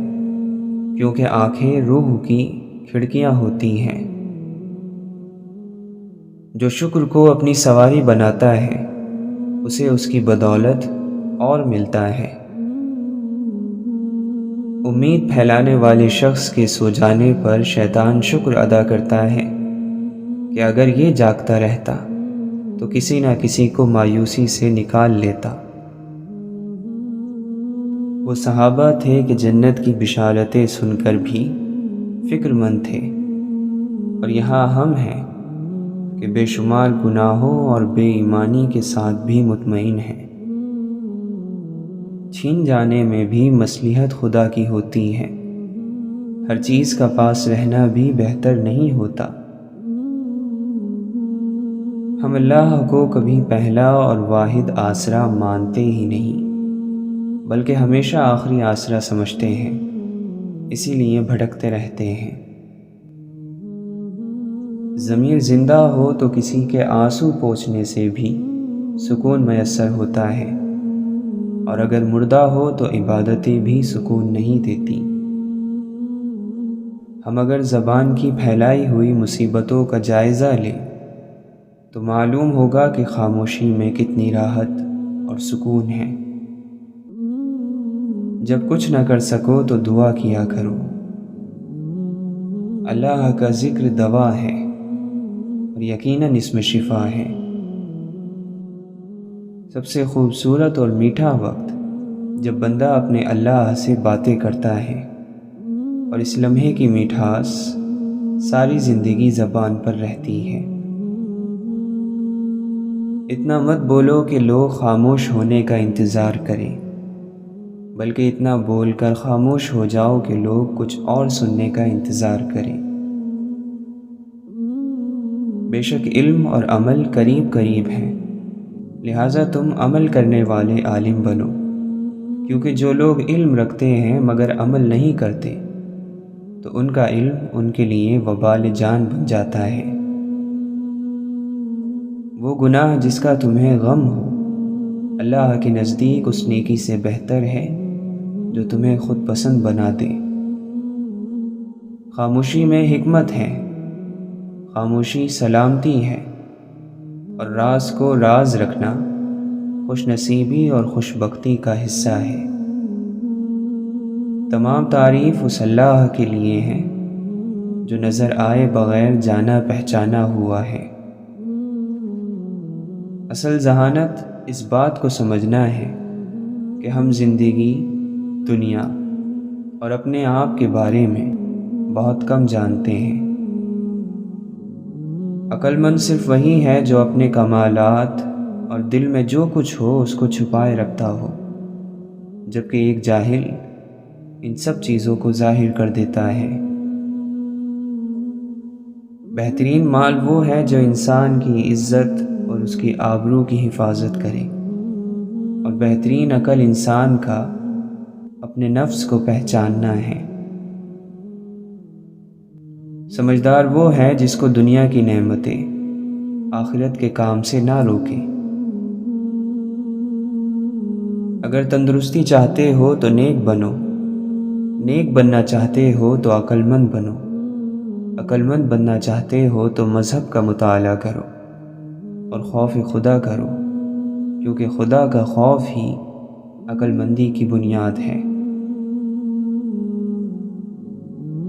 کیونکہ آنکھیں روح کی کھڑکیاں ہوتی ہیں۔ جو شکر کو اپنی سواری بناتا ہے اسے اس کی بدولت اور ملتا ہے۔ امید پھیلانے والے شخص کے سو جانے پر شیطان شکر ادا کرتا ہے کہ اگر یہ جاگتا رہتا تو کسی نہ کسی کو مایوسی سے نکال لیتا۔ وہ صحابہ تھے کہ جنت کی بشارتیں سن کر بھی فکر مند تھے، اور یہاں ہم ہیں کہ بے شمار گناہوں اور بے ایمانی کے ساتھ بھی مطمئن ہیں۔ چھین جانے میں بھی مصلحت خدا کی ہوتی ہے، ہر چیز کا پاس رہنا بھی بہتر نہیں ہوتا۔ ہم اللہ کو کبھی پہلا اور واحد آسرا مانتے ہی نہیں بلکہ ہمیشہ آخری آسرا سمجھتے ہیں، اسی لیے بھٹکتے رہتے ہیں۔ ضمیر زندہ ہو تو کسی کے آنسو پوچھنے سے بھی سکون میسر ہوتا ہے، اور اگر مردہ ہو تو عبادتیں بھی سکون نہیں دیتی۔ ہم اگر زبان کی پھیلائی ہوئی مصیبتوں کا جائزہ لیں تو معلوم ہوگا کہ خاموشی میں کتنی راحت اور سکون ہے۔ جب کچھ نہ کر سکو تو دعا کیا کرو۔ اللہ کا ذکر دوا ہے اور یقیناً اس میں شفا ہے۔ سب سے خوبصورت اور میٹھا وقت جب بندہ اپنے اللہ سے باتیں کرتا ہے، اور اس لمحے کی میٹھاس ساری زندگی زبان پر رہتی ہے۔ اتنا مت بولو کہ لوگ خاموش ہونے کا انتظار کریں، بلکہ اتنا بول کر خاموش ہو جاؤ کہ لوگ کچھ اور سننے کا انتظار کریں۔ بے شک علم اور عمل قریب قریب ہیں، لہٰذا تم عمل کرنے والے عالم بنو، کیونکہ جو لوگ علم رکھتے ہیں مگر عمل نہیں کرتے تو ان کا علم ان کے لیے وبال جان بن جاتا ہے۔ وہ گناہ جس کا تمہیں غم ہو اللہ کے نزدیک اس نیکی سے بہتر ہے جو تمہیں خود پسند بنا دے۔ خاموشی میں حکمت ہے، خاموشی سلامتی ہے، اور راز کو راز رکھنا خوش نصیبی اور خوش بختی کا حصہ ہے۔ تمام تعریف اس اللہ کے لیے ہے جو نظر آئے بغیر جانا پہچانا ہوا ہے۔ اصل ذہانت اس بات کو سمجھنا ہے کہ ہم زندگی، دنیا اور اپنے آپ کے بارے میں بہت کم جانتے ہیں۔ عقل مند صرف وہی ہے جو اپنے کمالات اور دل میں جو کچھ ہو اس کو چھپائے رکھتا ہو، جبکہ ایک جاہل ان سب چیزوں کو ظاہر کر دیتا ہے۔ بہترین مال وہ ہے جو انسان کی عزت اور اس کی آبرو کی حفاظت کرے، اور بہترین عقل انسان کا اپنے نفس کو پہچاننا ہے۔ سمجھدار وہ ہے جس کو دنیا کی نعمتیں آخرت کے کام سے نہ روکے۔ اگر تندرستی چاہتے ہو تو نیک بنو، نیک بننا چاہتے ہو تو عقل مند بنو، عقل مند بننا چاہتے ہو تو مذہب کا مطالعہ کرو اور خوف خدا کرو، کیونکہ خدا کا خوف ہی عقل مندی کی بنیاد ہے۔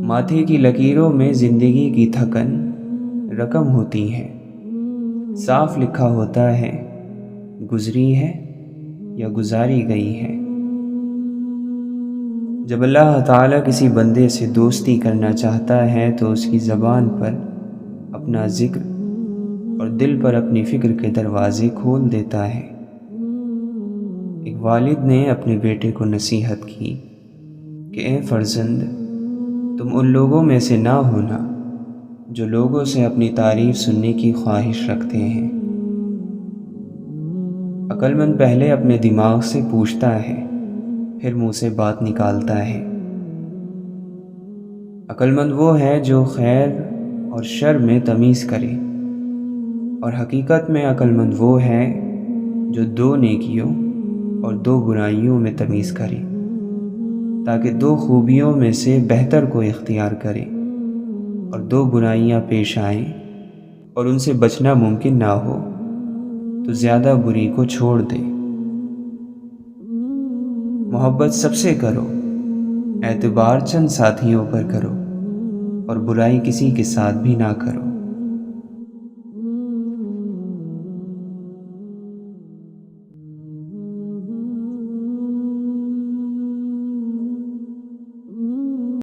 ماتھے کی لکیروں میں زندگی کی تھکن رقم ہوتی ہے، صاف لکھا ہوتا ہے گزری ہے یا گزاری گئی ہے۔ جب اللہ تعالیٰ کسی بندے سے دوستی کرنا چاہتا ہے تو اس کی زبان پر اپنا ذکر اور دل پر اپنی فکر کے دروازے کھول دیتا ہے۔ ایک والد نے اپنے بیٹے کو نصیحت کی کہ اے فرزند، تم ان لوگوں میں سے نہ ہونا جو لوگوں سے اپنی تعریف سننے کی خواہش رکھتے ہیں۔ عقل مند پہلے اپنے دماغ سے پوچھتا ہے، پھر منہ سے بات نکالتا ہے۔ عقل مند وہ ہے جو خیر اور شر میں تمیز کرے، اور حقیقت میں عقل مند وہ ہے جو دو نیکیوں اور دو برائیوں میں تمیز کرے، تاکہ دو خوبیوں میں سے بہتر کو اختیار کرے اور دو برائیاں پیش آئیں اور ان سے بچنا ممکن نہ ہو تو زیادہ بری کو چھوڑ دے۔ محبت سب سے کرو، اعتبار چند ساتھیوں پر کرو، اور برائی کسی کے ساتھ بھی نہ کرو۔